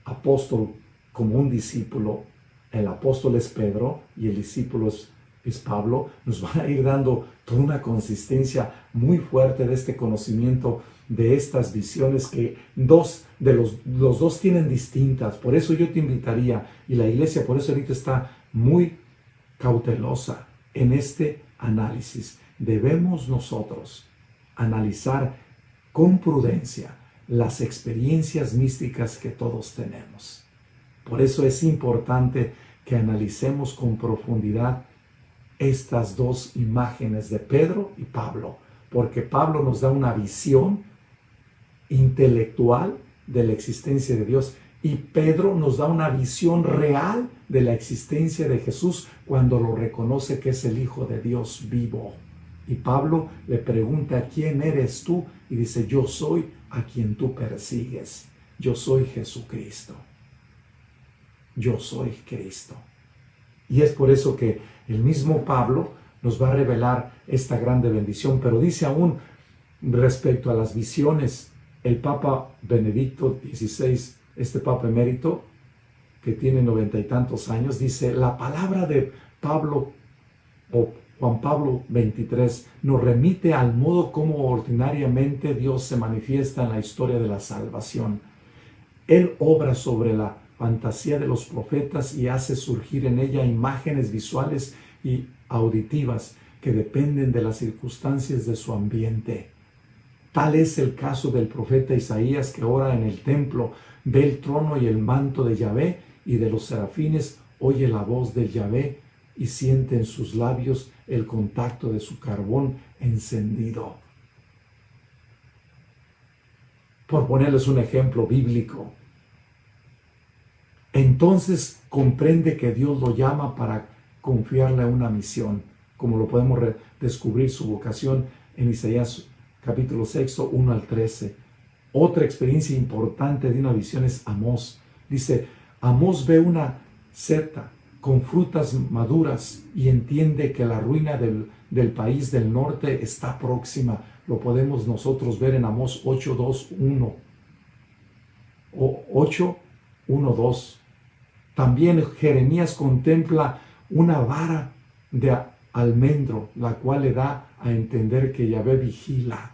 apóstol como un discípulo, el apóstol es Pedro y el discípulo es Pablo, nos van a ir dando toda una consistencia muy fuerte de este conocimiento de estas visiones que los dos tienen distintas. Por eso yo te invitaría, y la iglesia por eso ahorita está muy cautelosa en este análisis. Debemos nosotros analizar con prudencia las experiencias místicas que todos tenemos. Por eso es importante que analicemos con profundidad estas dos imágenes de Pedro y Pablo, porque Pablo nos da una visión intelectual de la existencia de Dios y Pedro nos da una visión real de la existencia de Jesús cuando lo reconoce que es el Hijo de Dios vivo. Y Pablo le pregunta, ¿quién eres tú? Y dice, yo soy a quien tú persigues. Yo soy Jesucristo. Yo soy Cristo. Y es por eso que el mismo Pablo nos va a revelar esta grande bendición. Pero dice aún respecto a las visiones, el Papa Benedicto XVI, este Papa emérito, que tiene 90 y tantos años, dice, la palabra de Pablo o Juan Pablo 23, nos remite al modo como ordinariamente Dios se manifiesta en la historia de la salvación. Él obra sobre la fantasía de los profetas y hace surgir en ella imágenes visuales y auditivas que dependen de las circunstancias de su ambiente. Tal es el caso del profeta Isaías, que ora en el templo, ve el trono y el manto de Yahvé, y de los serafines oye la voz de Yahvé y siente en sus labios el contacto de su carbón encendido. Por ponerles un ejemplo bíblico, entonces comprende que Dios lo llama para confiarle una misión, como lo podemos descubrir su vocación en Isaías capítulo 6, 1 al 13. Otra experiencia importante de una visión es Amós. Dice, Amós ve una seta con frutas maduras y entiende que la ruina del país del norte está próxima. Lo podemos nosotros ver en Amós 8, 2, 1. O 8, 1, 2. También Jeremías contempla una vara de almendro, la cual le da a entender que Yahvé vigila.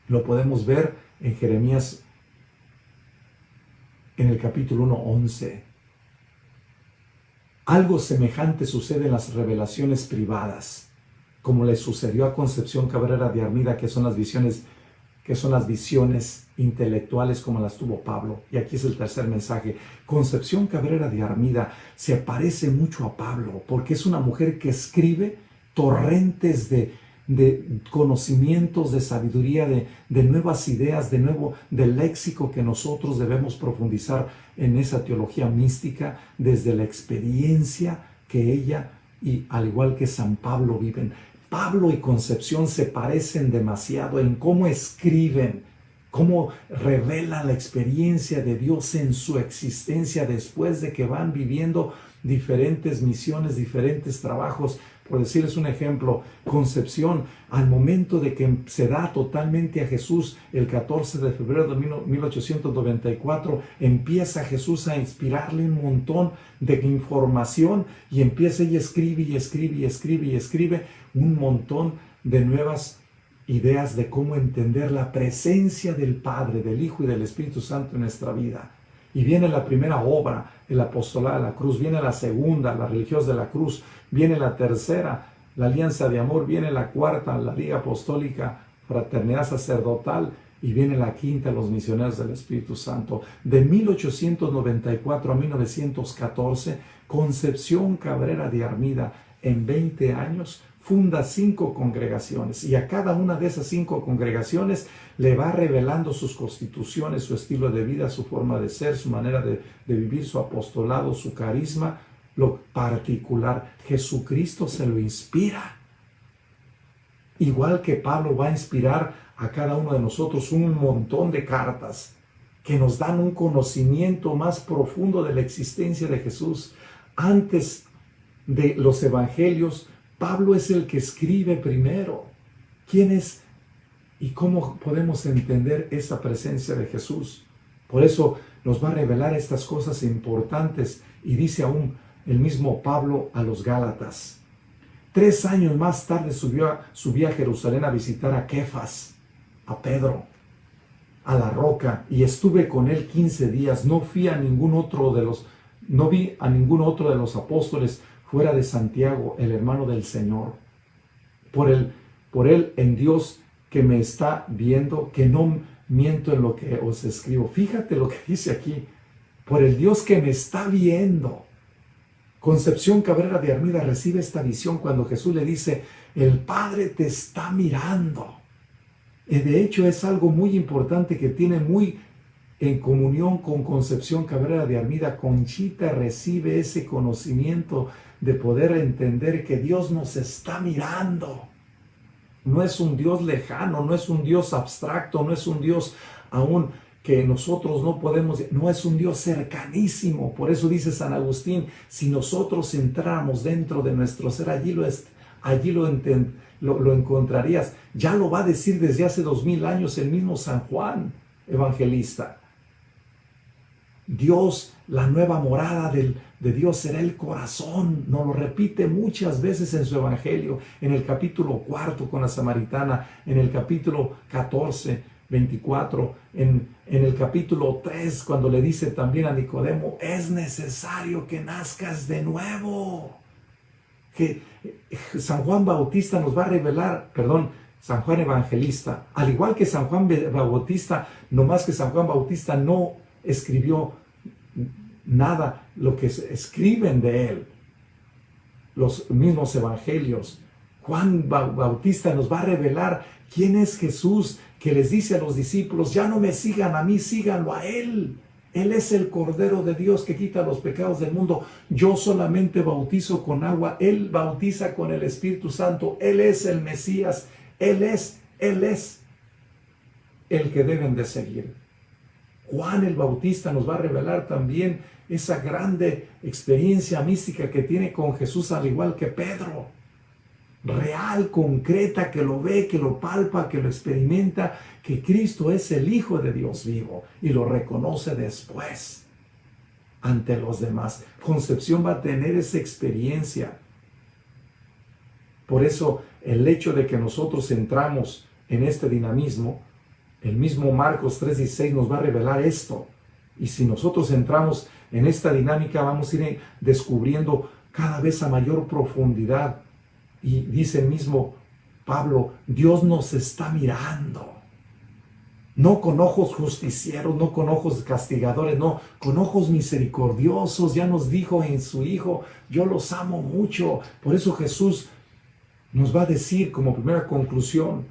Lo podemos ver en Jeremías en el capítulo 1, 11. Algo semejante sucede en las revelaciones privadas, como le sucedió a Concepción Cabrera de Armida, que son las visiones intelectuales como las tuvo Pablo. Y aquí es el tercer mensaje. Concepción Cabrera de Armida se parece mucho a Pablo, porque es una mujer que escribe torrentes de conocimientos, de sabiduría, de nuevas ideas, del léxico que nosotros debemos profundizar en esa teología mística desde la experiencia que ella, y al igual que San Pablo, viven. Pablo y Concepción se parecen demasiado en cómo escriben, cómo revelan la experiencia de Dios en su existencia después de que van viviendo diferentes misiones, diferentes trabajos. Por decirles un ejemplo, Concepción, al momento de que se da totalmente a Jesús, el 14 de febrero de 1894, empieza Jesús a inspirarle un montón de información y empieza ella a escribir y escribe y escribe y escribe un montón de nuevas ideas de cómo entender la presencia del Padre, del Hijo y del Espíritu Santo en nuestra vida. Y viene la primera obra, el apostolado de la cruz, viene la segunda, la religiosa de la cruz, viene la tercera, la alianza de amor, viene la cuarta, la liga apostólica, fraternidad sacerdotal, y viene la quinta, los misioneros del Espíritu Santo. De 1894 a 1914, Concepción Cabrera de Armida, en 20 años, funda 5 congregaciones, y a cada una de esas 5 congregaciones le va revelando sus constituciones, su estilo de vida, su forma de ser, su manera de vivir, su apostolado, su carisma, lo particular. Jesucristo se lo inspira. Igual que Pablo va a inspirar a cada uno de nosotros un montón de cartas que nos dan un conocimiento más profundo de la existencia de Jesús. Antes de los evangelios, Pablo es el que escribe primero. ¿Quién es y cómo podemos entender esa presencia de Jesús? Por eso nos va a revelar estas cosas importantes, y dice aún el mismo Pablo a los Gálatas. 3 años más tarde subí a Jerusalén a visitar a Kefas, a Pedro, a la roca, y estuve con él 15 días. No vi a ningún otro de los apóstoles fuera de Santiago, el hermano del Señor. Por él en Dios que me está viendo, que no miento en lo que os escribo. Fíjate lo que dice aquí. Por el Dios que me está viendo. Concepción Cabrera de Armida recibe esta visión cuando Jesús le dice, el Padre te está mirando. Y de hecho es algo muy importante que tiene muy en comunión con Concepción Cabrera de Armida. Conchita recibe ese conocimiento de poder entender que Dios nos está mirando. No es un Dios lejano, no es un Dios abstracto, no es un Dios aún que nosotros no podemos, no, es un Dios cercanísimo. Por eso dice San Agustín, si nosotros entráramos dentro de nuestro ser, allí lo encontrarías. Ya lo va a decir desde hace 2000 años el mismo San Juan Evangelista. Dios, la nueva morada de Dios será el corazón. Nos lo repite muchas veces en su evangelio, en el capítulo 4 con la samaritana, en el capítulo 14, 24, en el capítulo 3, cuando le dice también a Nicodemo, es necesario que nazcas de nuevo. Que San Juan Bautista nos va a revelar, San Juan Evangelista, al igual que San Juan Bautista, no más que San Juan Bautista no escribió nada, lo que escriben de él, los mismos evangelios. Juan Bautista nos va a revelar quién es Jesús, que les dice a los discípulos, ya no me sigan a mí, síganlo a él. Él es el Cordero de Dios que quita los pecados del mundo. Yo solamente bautizo con agua, Él bautiza con el Espíritu Santo. Él es el Mesías, Él es el que deben de seguir. Juan el Bautista nos va a revelar también esa grande experiencia mística que tiene con Jesús, al igual que Pedro. Real, concreta, que lo ve, que lo palpa, que lo experimenta, que Cristo es el Hijo de Dios vivo y lo reconoce después ante los demás. Concepción va a tener esa experiencia. Por eso el hecho de que nosotros entramos en este dinamismo, el mismo Marcos 3:16 nos va a revelar esto. Y si nosotros entramos en esta dinámica, vamos a ir descubriendo cada vez a mayor profundidad. Y dice el mismo Pablo, Dios nos está mirando. No con ojos justicieros, no con ojos castigadores, no, con ojos misericordiosos. Ya nos dijo en su Hijo, yo los amo mucho. Por eso Jesús nos va a decir como primera conclusión,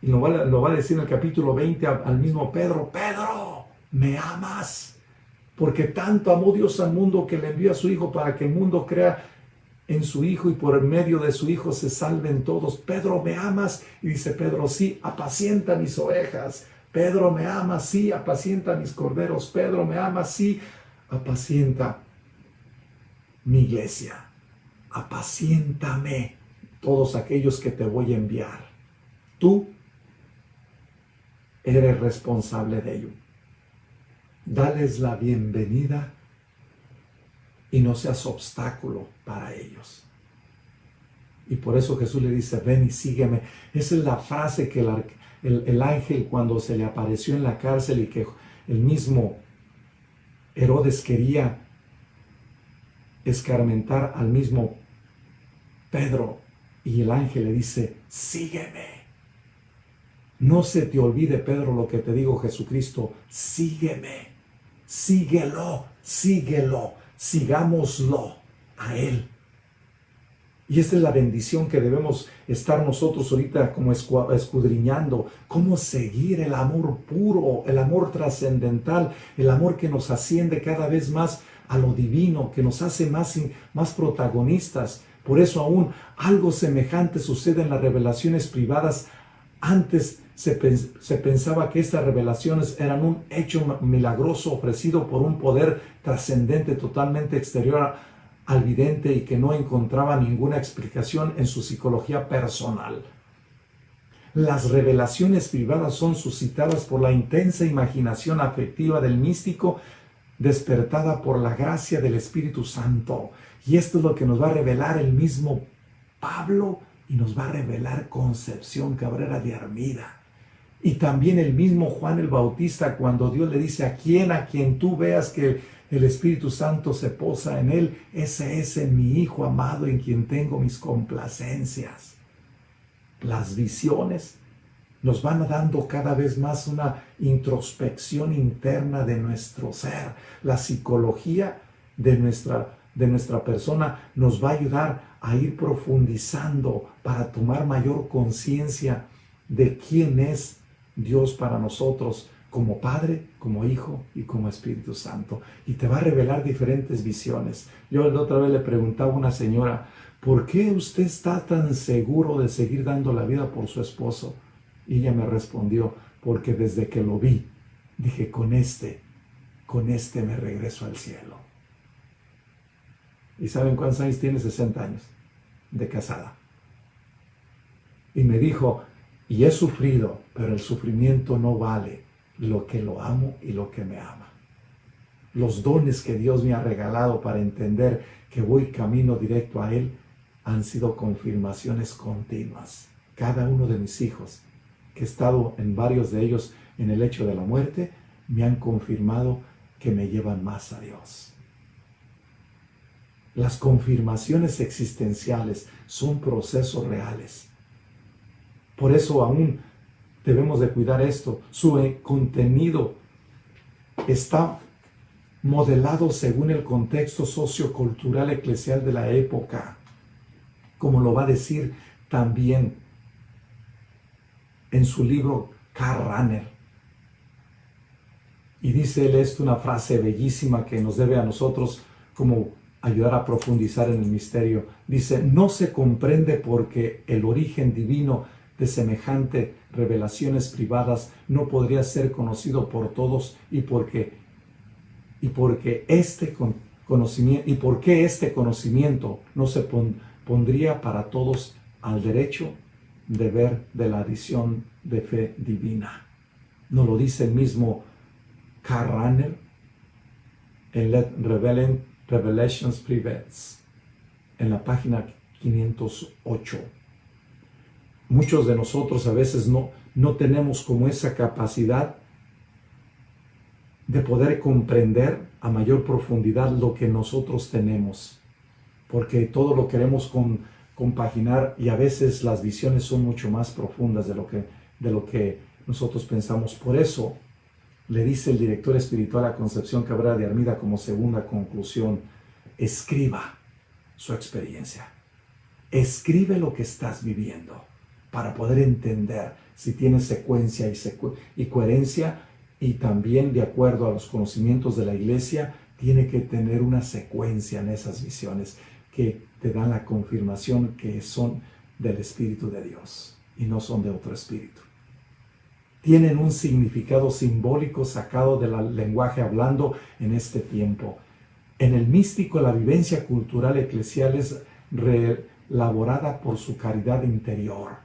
y lo va a decir en el capítulo 20 al mismo Pedro, Pedro, ¿me amas? Porque tanto amó Dios al mundo que le envió a su Hijo para que el mundo crea en su Hijo y por el medio de su Hijo se salven todos. Pedro, ¿me amas? Y dice Pedro, sí, apacienta mis ovejas. Pedro, ¿me amas? Sí, apacienta mis corderos. Pedro, ¿me amas? Sí, apacienta mi iglesia. Apaciéntame todos aquellos que te voy a enviar. Tú eres responsable de ello. Dales la bienvenida y no seas obstáculo para ellos. Y por eso Jesús le dice, ven y sígueme. Esa es la frase que el ángel, cuando se le apareció en la cárcel y que el mismo Herodes quería escarmentar al mismo Pedro, y el ángel le dice, sígueme. No se te olvide, Pedro, lo que te digo, Jesucristo, sígueme, síguelo, sigámoslo a Él. Y esta es la bendición que debemos estar nosotros ahorita como escudriñando, cómo seguir el amor puro, el amor trascendental, el amor que nos asciende cada vez más a lo divino, que nos hace más protagonistas. Por eso aún algo semejante sucede en las revelaciones privadas. Antes se pensaba que estas revelaciones eran un hecho milagroso ofrecido por un poder trascendente totalmente exterior al vidente y que no encontraba ninguna explicación en su psicología personal. Las revelaciones privadas son suscitadas por la intensa imaginación afectiva del místico, despertada por la gracia del Espíritu Santo. Y esto es lo que nos va a revelar el mismo Pablo y nos va a revelar Concepción Cabrera de Armida. Y también el mismo Juan el Bautista, cuando Dios le dice a quien tú veas que el Espíritu Santo se posa en él, ese es mi Hijo amado en quien tengo mis complacencias. Las visiones nos van dando cada vez más una introspección interna de nuestro ser. La psicología de nuestra persona nos va a ayudar a ir profundizando para tomar mayor conciencia de quién es Dios para nosotros como Padre, como Hijo y como Espíritu Santo. Y te va a revelar diferentes visiones. Yo la otra vez le preguntaba a una señora, ¿por qué usted está tan seguro de seguir dando la vida por su esposo? Y ella me respondió, porque desde que lo vi, dije, con este me regreso al cielo. ¿Y saben cuántos años tiene? 60 años de casada. Y me dijo, y he sufrido, pero el sufrimiento no vale lo que lo amo y lo que me ama. los dones que Dios me ha regalado para entender que voy camino directo a Él, han sido confirmaciones continuas. Cada uno de mis hijos, que he estado en varios de ellos en el hecho de la muerte, me han confirmado que me llevan más a Dios. Las confirmaciones existenciales son procesos reales. Por eso aún debemos de cuidar esto. Su contenido está modelado según el contexto sociocultural eclesial de la época, como lo va a decir también en su libro Karl Rahner. Y dice él esto, una frase bellísima que nos debe a nosotros como ayudar a profundizar en el misterio. Dice: no se comprende porque el origen divino de semejante revelaciones privadas no podría ser conocido por todos y por qué este conocimiento no se pondría para todos al derecho de ver de la adición de fe divina. Nos lo dice el mismo Karl Rahner en Revelations Privates, en la página 508. Muchos de nosotros a veces no tenemos como esa capacidad de poder comprender a mayor profundidad lo que nosotros tenemos, porque todo lo queremos compaginar, y a veces las visiones son mucho más profundas de lo que nosotros pensamos. Por eso le dice el director espiritual a Concepción Cabrera de Armida como segunda conclusión: escriba su experiencia, escribe lo que estás viviendo para poder entender si tiene secuencia y coherencia. Y también, de acuerdo a los conocimientos de la Iglesia, tiene que tener una secuencia en esas visiones que te dan la confirmación que son del Espíritu de Dios y no son de otro espíritu. Tienen un significado simbólico sacado del lenguaje hablando en este tiempo. En el místico, la vivencia cultural eclesial es reelaborada por su caridad interior.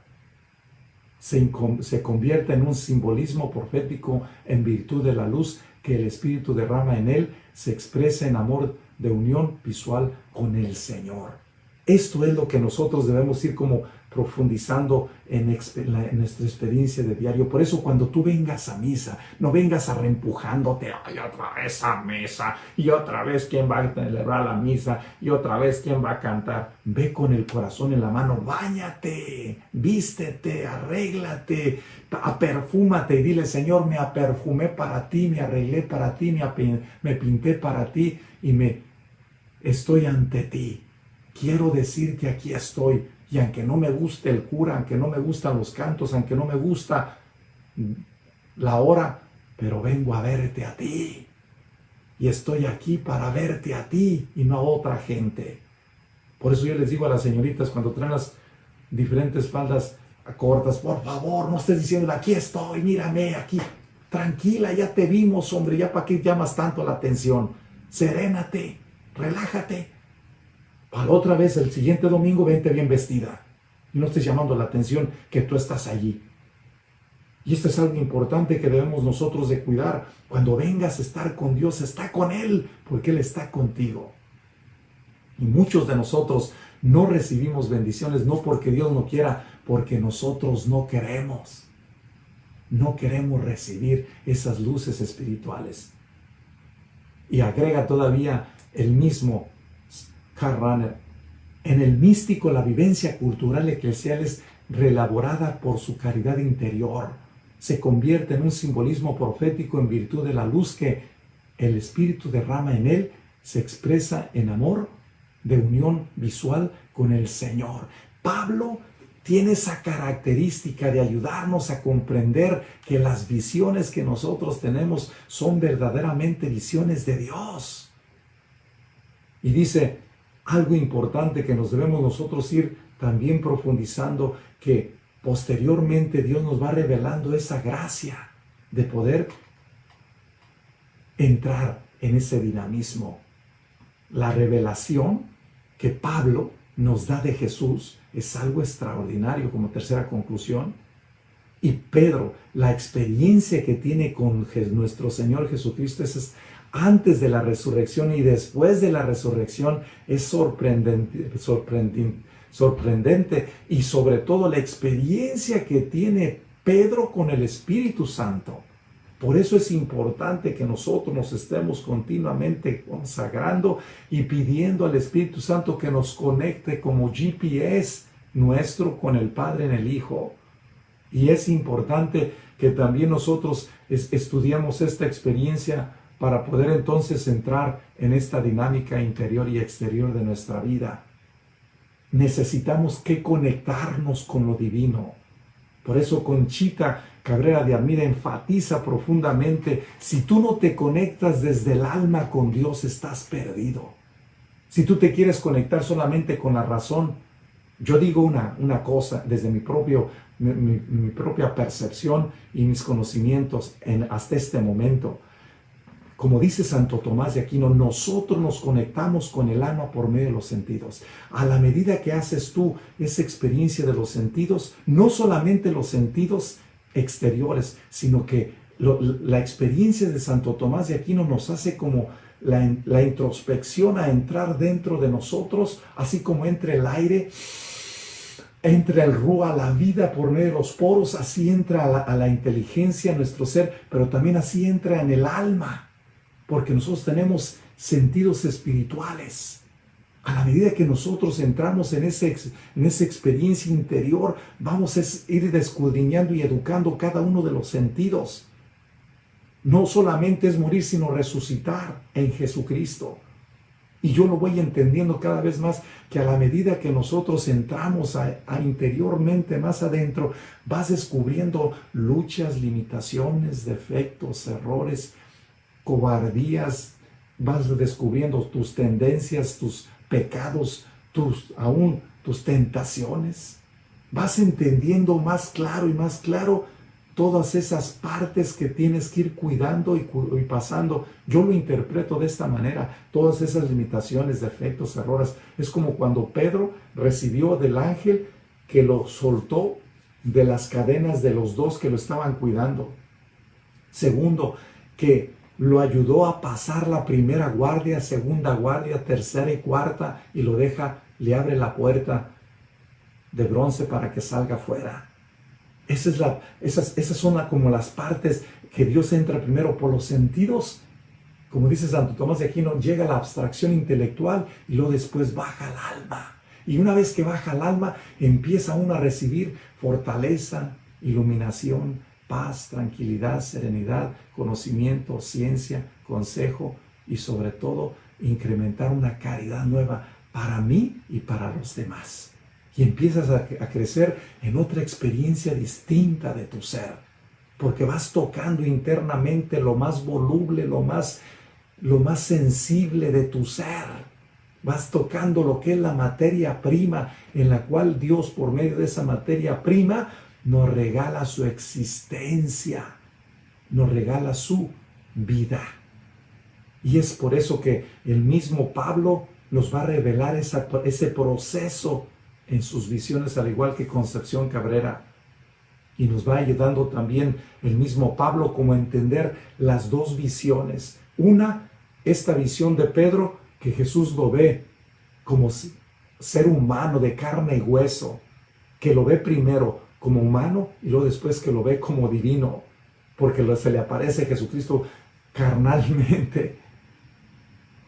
Se convierte en un simbolismo profético en virtud de la luz que el Espíritu derrama en él, se expresa en amor de unión visual con el Señor. Esto es lo que nosotros debemos ir como profundizando en nuestra experiencia de diario. Por eso, cuando tú vengas a misa, no vengas a reempujándote: ay, otra vez a misa, y otra vez quién va a celebrar la misa, y otra vez quién va a cantar. Ve con el corazón en la mano, báñate, vístete, arréglate, perfúmate y dile: Señor, me aperfumé para ti, me arreglé para ti, me pinté para ti y estoy ante ti. Quiero decirte: aquí estoy. Y aunque no me guste el cura, aunque no me gustan los cantos, aunque no me gusta la hora, pero vengo a verte a ti. Y estoy aquí para verte a ti y no a otra gente. Por eso yo les digo a las señoritas cuando traen las diferentes faldas cortas: por favor, no estés diciendo: aquí estoy, mírame, aquí. Tranquila, ya te vimos, hombre, ya para qué llamas tanto la atención. Serénate, relájate. Para otra vez, el siguiente domingo, vente bien vestida. Y no estés llamando la atención que tú estás allí. Y esto es algo importante que debemos nosotros de cuidar. Cuando vengas a estar con Dios, está con Él, porque Él está contigo. Y muchos de nosotros no recibimos bendiciones, no porque Dios no quiera, porque nosotros no queremos. No queremos recibir esas luces espirituales. Y agrega todavía el mismo Karl Rahner: en el místico, la vivencia cultural eclesial es reelaborada por su caridad interior. Se convierte en un simbolismo profético en virtud de la luz que el Espíritu derrama en él, se expresa en amor de unión visual con el Señor. Pablo tiene esa característica de ayudarnos a comprender que las visiones que nosotros tenemos son verdaderamente visiones de Dios. Y dice algo importante que nos debemos nosotros ir también profundizando, que posteriormente Dios nos va revelando esa gracia de poder entrar en ese dinamismo. La revelación que Pablo nos da de Jesús es algo extraordinario como tercera conclusión. Y Pedro, la experiencia que tiene con nuestro Señor Jesucristo es antes de la resurrección y después de la resurrección es sorprendente y sobre todo la experiencia que tiene Pedro con el Espíritu Santo. Por eso es importante que nosotros nos estemos continuamente consagrando y pidiendo al Espíritu Santo que nos conecte como GPS nuestro con el Padre en el Hijo. Y es importante que también nosotros estudiemos esta experiencia para poder entonces entrar en esta dinámica interior y exterior de nuestra vida. Necesitamos que conectarnos con lo divino. Por eso Conchita Cabrera de Armida enfatiza profundamente, si tú no te conectas desde el alma con Dios, estás perdido. Si tú te quieres conectar solamente con la razón, yo digo una cosa desde mi propia percepción y mis conocimientos hasta este momento. Como dice Santo Tomás de Aquino, nosotros nos conectamos con el alma por medio de los sentidos. A la medida que haces tú esa experiencia de los sentidos, no solamente los sentidos exteriores, sino que la experiencia de Santo Tomás de Aquino nos hace como la introspección a entrar dentro de nosotros, así como entra el aire, entra el Ruah, la vida por medio de los poros, así entra a la inteligencia, a nuestro ser, pero también así entra en el alma. Porque nosotros tenemos sentidos espirituales. A la medida que nosotros entramos en esa experiencia interior, vamos a ir escudriñando y educando cada uno de los sentidos. No solamente es morir, sino resucitar en Jesucristo. Y yo lo voy entendiendo cada vez más, que a la medida que nosotros entramos a interiormente más adentro, vas descubriendo luchas, limitaciones, defectos, errores, cobardías, vas descubriendo tus tendencias, tus pecados, tus tentaciones. Vas entendiendo más claro todas esas partes que tienes que ir cuidando y pasando. Yo lo interpreto de esta manera, todas esas limitaciones, defectos, errores. Es como cuando Pedro recibió del ángel que lo soltó de las cadenas de los dos que lo estaban cuidando. Segundo, que lo ayudó a pasar la primera guardia, segunda guardia, tercera y cuarta, y le abre la puerta de bronce para que salga fuera. Esas son como las partes que Dios entra primero por los sentidos. Como dice Santo Tomás de Aquino, llega la abstracción intelectual y luego después baja al alma. Y una vez que baja al alma, empieza uno a recibir fortaleza, iluminación, paz, tranquilidad, serenidad, conocimiento, ciencia, consejo y sobre todo incrementar una caridad nueva para mí y para los demás. Y empiezas a crecer en otra experiencia distinta de tu ser, porque vas tocando internamente lo más voluble, lo más sensible de tu ser. Vas tocando lo que es la materia prima, en la cual Dios, por medio de esa materia prima, nos regala su existencia, nos regala su vida. Y es por eso que el mismo Pablo nos va a revelar ese proceso en sus visiones, al igual que Concepción Cabrera. Y nos va ayudando también el mismo Pablo como a entender las dos visiones. Una, esta visión de Pedro, que Jesús lo ve como ser humano de carne y hueso, que lo ve primero como humano y luego después que lo ve como divino, porque se le aparece Jesucristo carnalmente.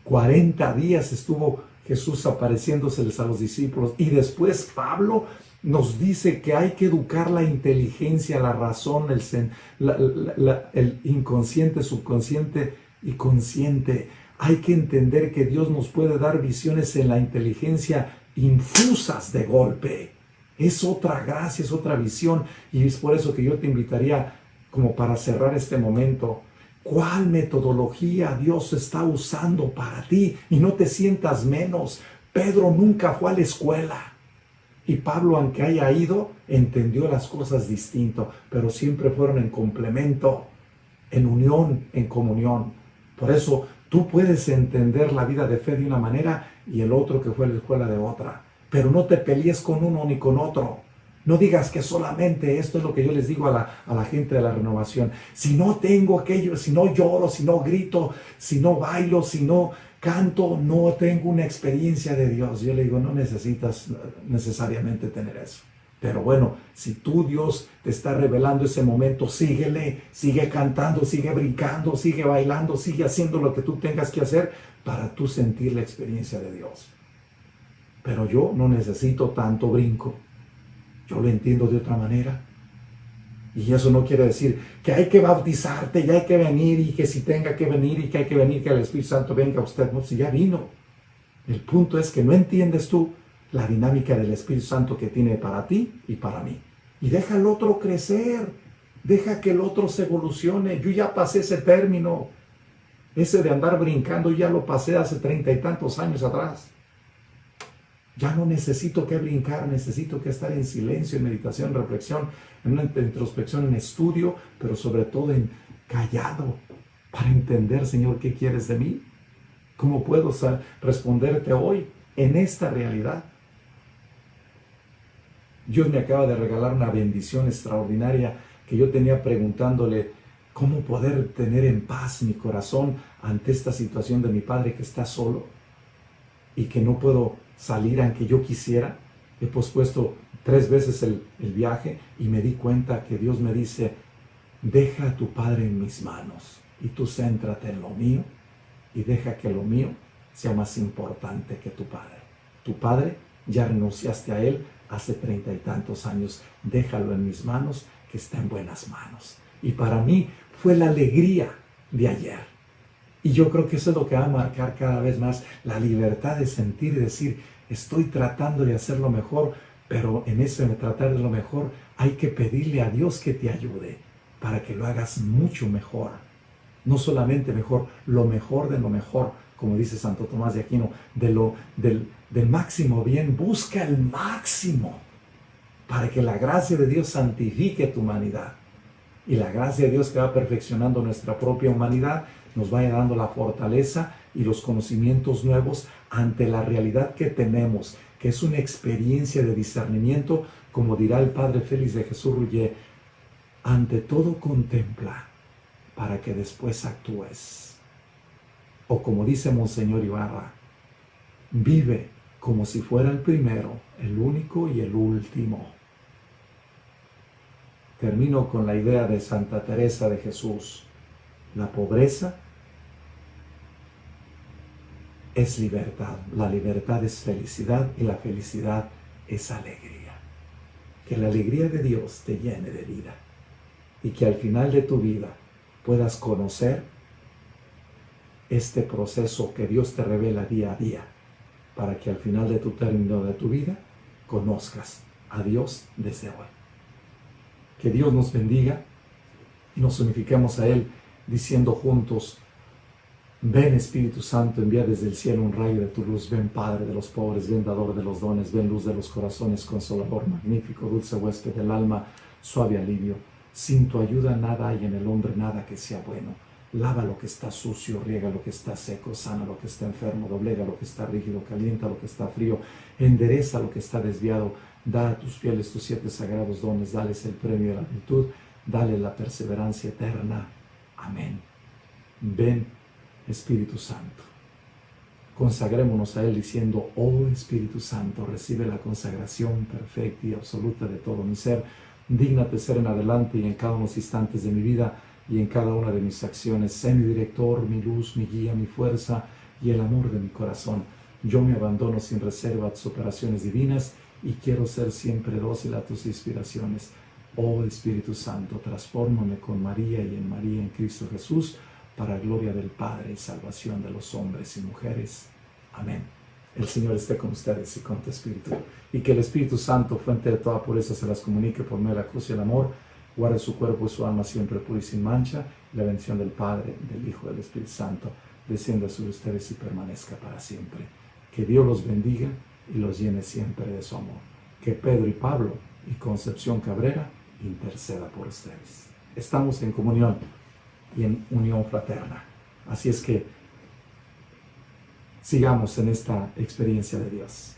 40 días estuvo Jesús apareciéndoseles a los discípulos, y después Pablo nos dice que hay que educar la inteligencia, la razón, el inconsciente, subconsciente y consciente. Hay que entender que Dios nos puede dar visiones en la inteligencia infusas de golpe. Es otra gracia, es otra visión, y es por eso que yo te invitaría, como para cerrar este momento, ¿cuál metodología Dios está usando para ti? Y no te sientas menos. Pedro nunca fue a la escuela. Y Pablo, aunque haya ido, entendió las cosas distinto, pero siempre fueron en complemento, en unión, en comunión. Por eso tú puedes entender la vida de fe de una manera y el otro que fue a la escuela de otra. Pero no te pelees con uno ni con otro. No digas que solamente esto es lo que yo les digo a la gente de la renovación. Si no tengo aquello, si no lloro, si no grito, si no bailo, si no canto, no tengo una experiencia de Dios. Yo le digo, no necesitas necesariamente tener eso. Pero bueno, si tú, Dios, te está revelando ese momento, síguele, sigue cantando, sigue brincando, sigue bailando, sigue haciendo lo que tú tengas que hacer para tú sentir la experiencia de Dios. Pero yo no necesito tanto brinco. Yo lo entiendo de otra manera. Y eso no quiere decir que hay que bautizarte y hay que venir y que si tenga que venir y que hay que venir, que el Espíritu Santo venga a usted. No, si ya vino. El punto es que no entiendes tú la dinámica del Espíritu Santo que tiene para ti y para mí. Y deja al otro crecer. Deja que el otro se evolucione. Yo ya pasé ese término. Ese de andar brincando ya lo pasé hace 30 y tantos años atrás. Ya no necesito que brincar, necesito que estar en silencio, en meditación, en reflexión, en una introspección, en estudio, pero sobre todo en callado, para entender, Señor, ¿qué quieres de mí? ¿Cómo puedo responderte hoy en esta realidad? Dios me acaba de regalar una bendición extraordinaria que yo tenía preguntándole cómo poder tener en paz mi corazón ante esta situación de mi padre que está solo y que no puedo salir aunque yo quisiera. He pospuesto 3 veces el viaje y me di cuenta que Dios me dice, deja a tu padre en mis manos y tú céntrate en lo mío y deja que lo mío sea más importante que tu padre. Tu padre, ya renunciaste a él hace 30 y tantos años, déjalo en mis manos, que está en buenas manos. Y para mí fue la alegría de ayer. Y yo creo que eso es lo que va a marcar cada vez más la libertad de sentir y decir, estoy tratando de hacerlo mejor, pero en ese de tratar de lo mejor hay que pedirle a Dios que te ayude para que lo hagas mucho mejor. No solamente mejor, lo mejor de lo mejor, como dice Santo Tomás de Aquino, del máximo bien, busca el máximo para que la gracia de Dios santifique tu humanidad. Y la gracia de Dios que va perfeccionando nuestra propia humanidad nos vaya dando la fortaleza y los conocimientos nuevos ante la realidad que tenemos, que es una experiencia de discernimiento, como dirá el Padre Félix de Jesús Rullé, ante todo contempla para que después actúes. O como dice Monseñor Ibarra, vive como si fuera el primero, el único y el último. Termino con la idea de Santa Teresa de Jesús. La pobreza es libertad, la libertad es felicidad y la felicidad es alegría. Que la alegría de Dios te llene de vida y que al final de tu vida puedas conocer este proceso que Dios te revela día a día para que al final de tu término de tu vida conozcas a Dios desde hoy. Que Dios nos bendiga y nos unifiquemos a Él diciendo juntos, ven Espíritu Santo, envía desde el cielo un rayo de tu luz, ven Padre de los pobres, ven dador de los dones, ven luz de los corazones, consolador, magnífico, dulce huésped del alma, suave alivio. Sin tu ayuda nada hay en el hombre, nada que sea bueno. Lava lo que está sucio, riega lo que está seco, sana lo que está enfermo, doblega lo que está rígido, calienta lo que está frío, endereza lo que está desviado, da a tus fieles tus 7 sagrados dones, dales el premio de la virtud, dale la perseverancia eterna. Amén. Ven, Espíritu Santo. Consagrémonos a Él diciendo, oh Espíritu Santo, recibe la consagración perfecta y absoluta de todo mi ser. Dígnate ser en adelante y en cada uno de los instantes de mi vida y en cada una de mis acciones. Sé mi director, mi luz, mi guía, mi fuerza y el amor de mi corazón. Yo me abandono sin reserva a tus operaciones divinas y quiero ser siempre dócil a tus inspiraciones. Oh Espíritu Santo, transfórmame con María y en María en Cristo Jesús, para gloria del Padre y salvación de los hombres y mujeres. Amén. El Señor esté con ustedes y con tu espíritu. Y que el Espíritu Santo, fuente de toda pureza, se las comunique por medio de la cruz y el amor. Guarde su cuerpo y su alma siempre pura y sin mancha. La bendición del Padre, del Hijo y del Espíritu Santo descienda sobre ustedes y permanezca para siempre. Que Dios los bendiga y los llene siempre de su amor. Que Pedro y Pablo y Concepción Cabrera interceda por ustedes. Estamos en comunión y en unión fraterna. Así es que sigamos en esta experiencia de Dios.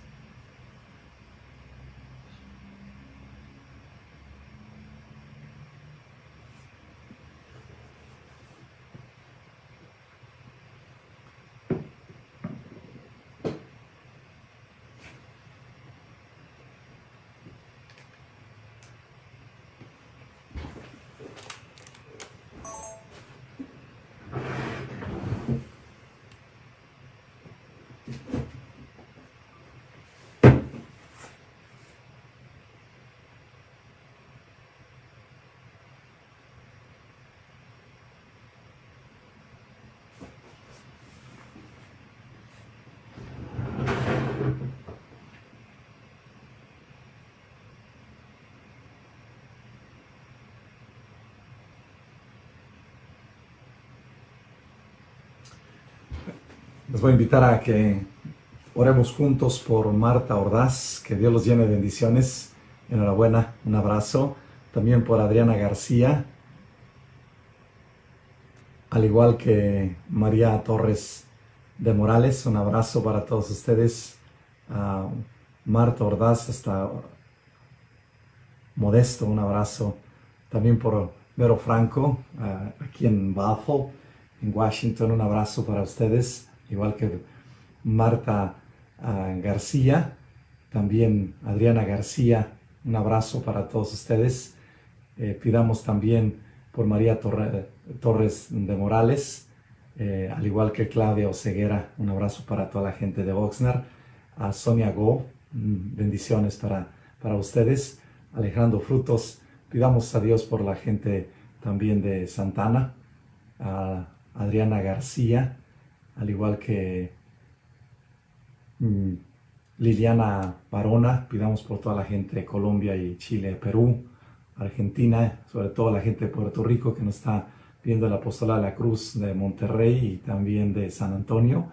Les voy a invitar a que oremos juntos por Marta Ordaz, que Dios los llene de bendiciones. Enhorabuena, un abrazo. También por Adriana García, al igual que María Torres de Morales, un abrazo para todos ustedes. Marta Ordaz hasta Modesto, un abrazo. También por Vero Franco, aquí en Bethel, en Washington, un abrazo para ustedes, igual que Marta García, también Adriana García, un abrazo para todos ustedes. Pidamos también por María Torres de Morales, al igual que Claudia Oseguera, un abrazo para toda la gente de Oxnard. A Sonia Go, bendiciones para ustedes. Alejandro Frutos, pidamos a Dios por la gente también de Santana. A Adriana García, al igual que Liliana Barona, pidamos por toda la gente de Colombia y Chile, Perú, Argentina, sobre todo la gente de Puerto Rico que nos está viendo el Apostolado de la Cruz de Monterrey y también de San Antonio,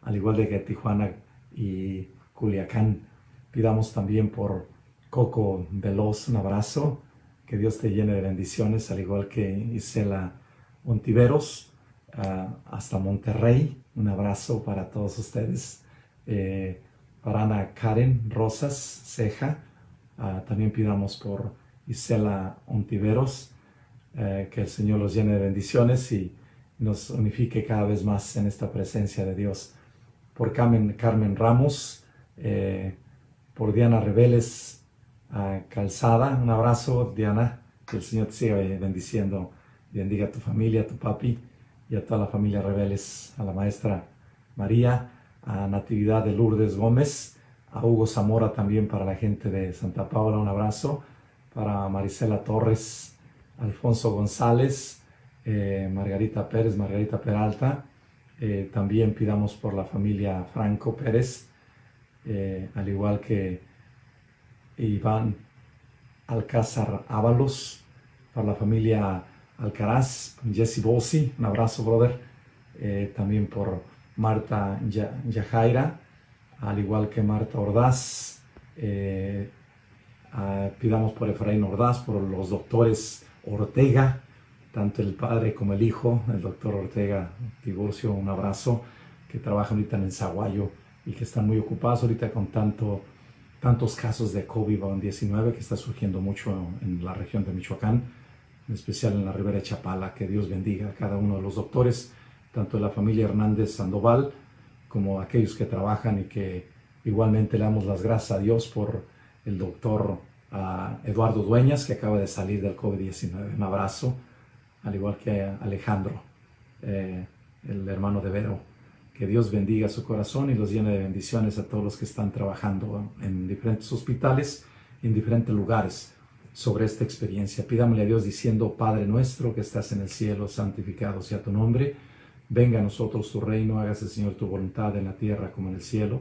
al igual de que Tijuana y Culiacán. Pidamos también por Coco Veloz, un abrazo, que Dios te llene de bendiciones, al igual que Isela Ontiveros, hasta Monterrey, un abrazo para todos ustedes. Para Ana Karen Rosas Ceja, también pidamos por Isela Ontiveros, que el Señor los llene de bendiciones y nos unifique cada vez más en esta presencia de Dios. Por Carmen Ramos, por Diana Reveles Calzada, un abrazo, Diana, que el Señor te siga bendiciendo y bendiga a tu familia, a tu papi y a toda la familia Reveles, a la maestra María, a Natividad de Lourdes Gómez, a Hugo Zamora también para la gente de Santa Paula, un abrazo, para Marisela Torres, Alfonso González, Margarita Pérez, Margarita Peralta, también pidamos por la familia Franco Pérez, al igual que Iván Alcázar Ábalos, para la familia Alcaraz, Jesse Bossi, un abrazo, brother, también por Marta Yajaira, al igual que Marta Ordaz. Pidamos por Efraín Ordaz, por los doctores Ortega, tanto el padre como el hijo, el doctor Ortega Tiburcio, un abrazo, que trabajan ahorita en Zaguayo y que están muy ocupados ahorita con tantos casos de COVID-19 que está surgiendo mucho en la región de Michoacán, en especial en la Ribera de Chapala. Que Dios bendiga a cada uno de los doctores, tanto de la familia Hernández Sandoval como aquellos que trabajan, y que igualmente le damos las gracias a Dios por el doctor Eduardo Dueñas, que acaba de salir del COVID-19. Un abrazo, al igual que a Alejandro, el hermano de Vero. Que Dios bendiga su corazón y los llene de bendiciones a todos los que están trabajando en diferentes hospitales, en diferentes lugares, sobre esta experiencia. Pidámosle a Dios diciendo: Padre nuestro que estás en el cielo, santificado sea tu nombre. Venga a nosotros tu reino, hágase, Señor, tu voluntad en la tierra como en el cielo.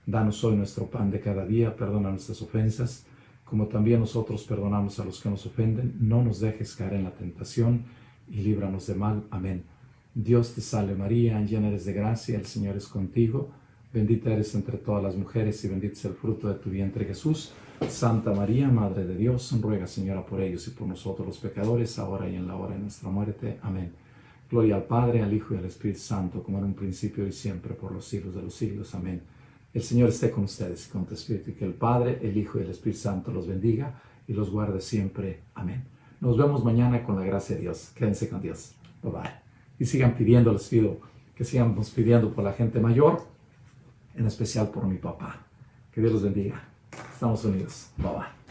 Danos hoy nuestro pan de cada día, perdona nuestras ofensas, como también nosotros perdonamos a los que nos ofenden. No nos dejes caer en la tentación y líbranos de mal. Amén. Dios te salve María, llena eres de gracia, el Señor es contigo. Bendita eres entre todas las mujeres y bendito es el fruto de tu vientre Jesús. Santa María, Madre de Dios, ruega, Señora, por ellos y por nosotros los pecadores, ahora y en la hora de nuestra muerte. Amén. Gloria al Padre, al Hijo y al Espíritu Santo, como en un principio y siempre, por los siglos de los siglos. Amén. El Señor esté con ustedes y con tu espíritu, y que el Padre, el Hijo y el Espíritu Santo los bendiga y los guarde siempre. Amén. Nos vemos mañana con la gracia de Dios. Quédense con Dios. Bye bye. Y sigan pidiendo, les pido que sigamos pidiendo por la gente mayor, en especial por mi papá. Que Dios los bendiga. Estamos unidos. Bye bye.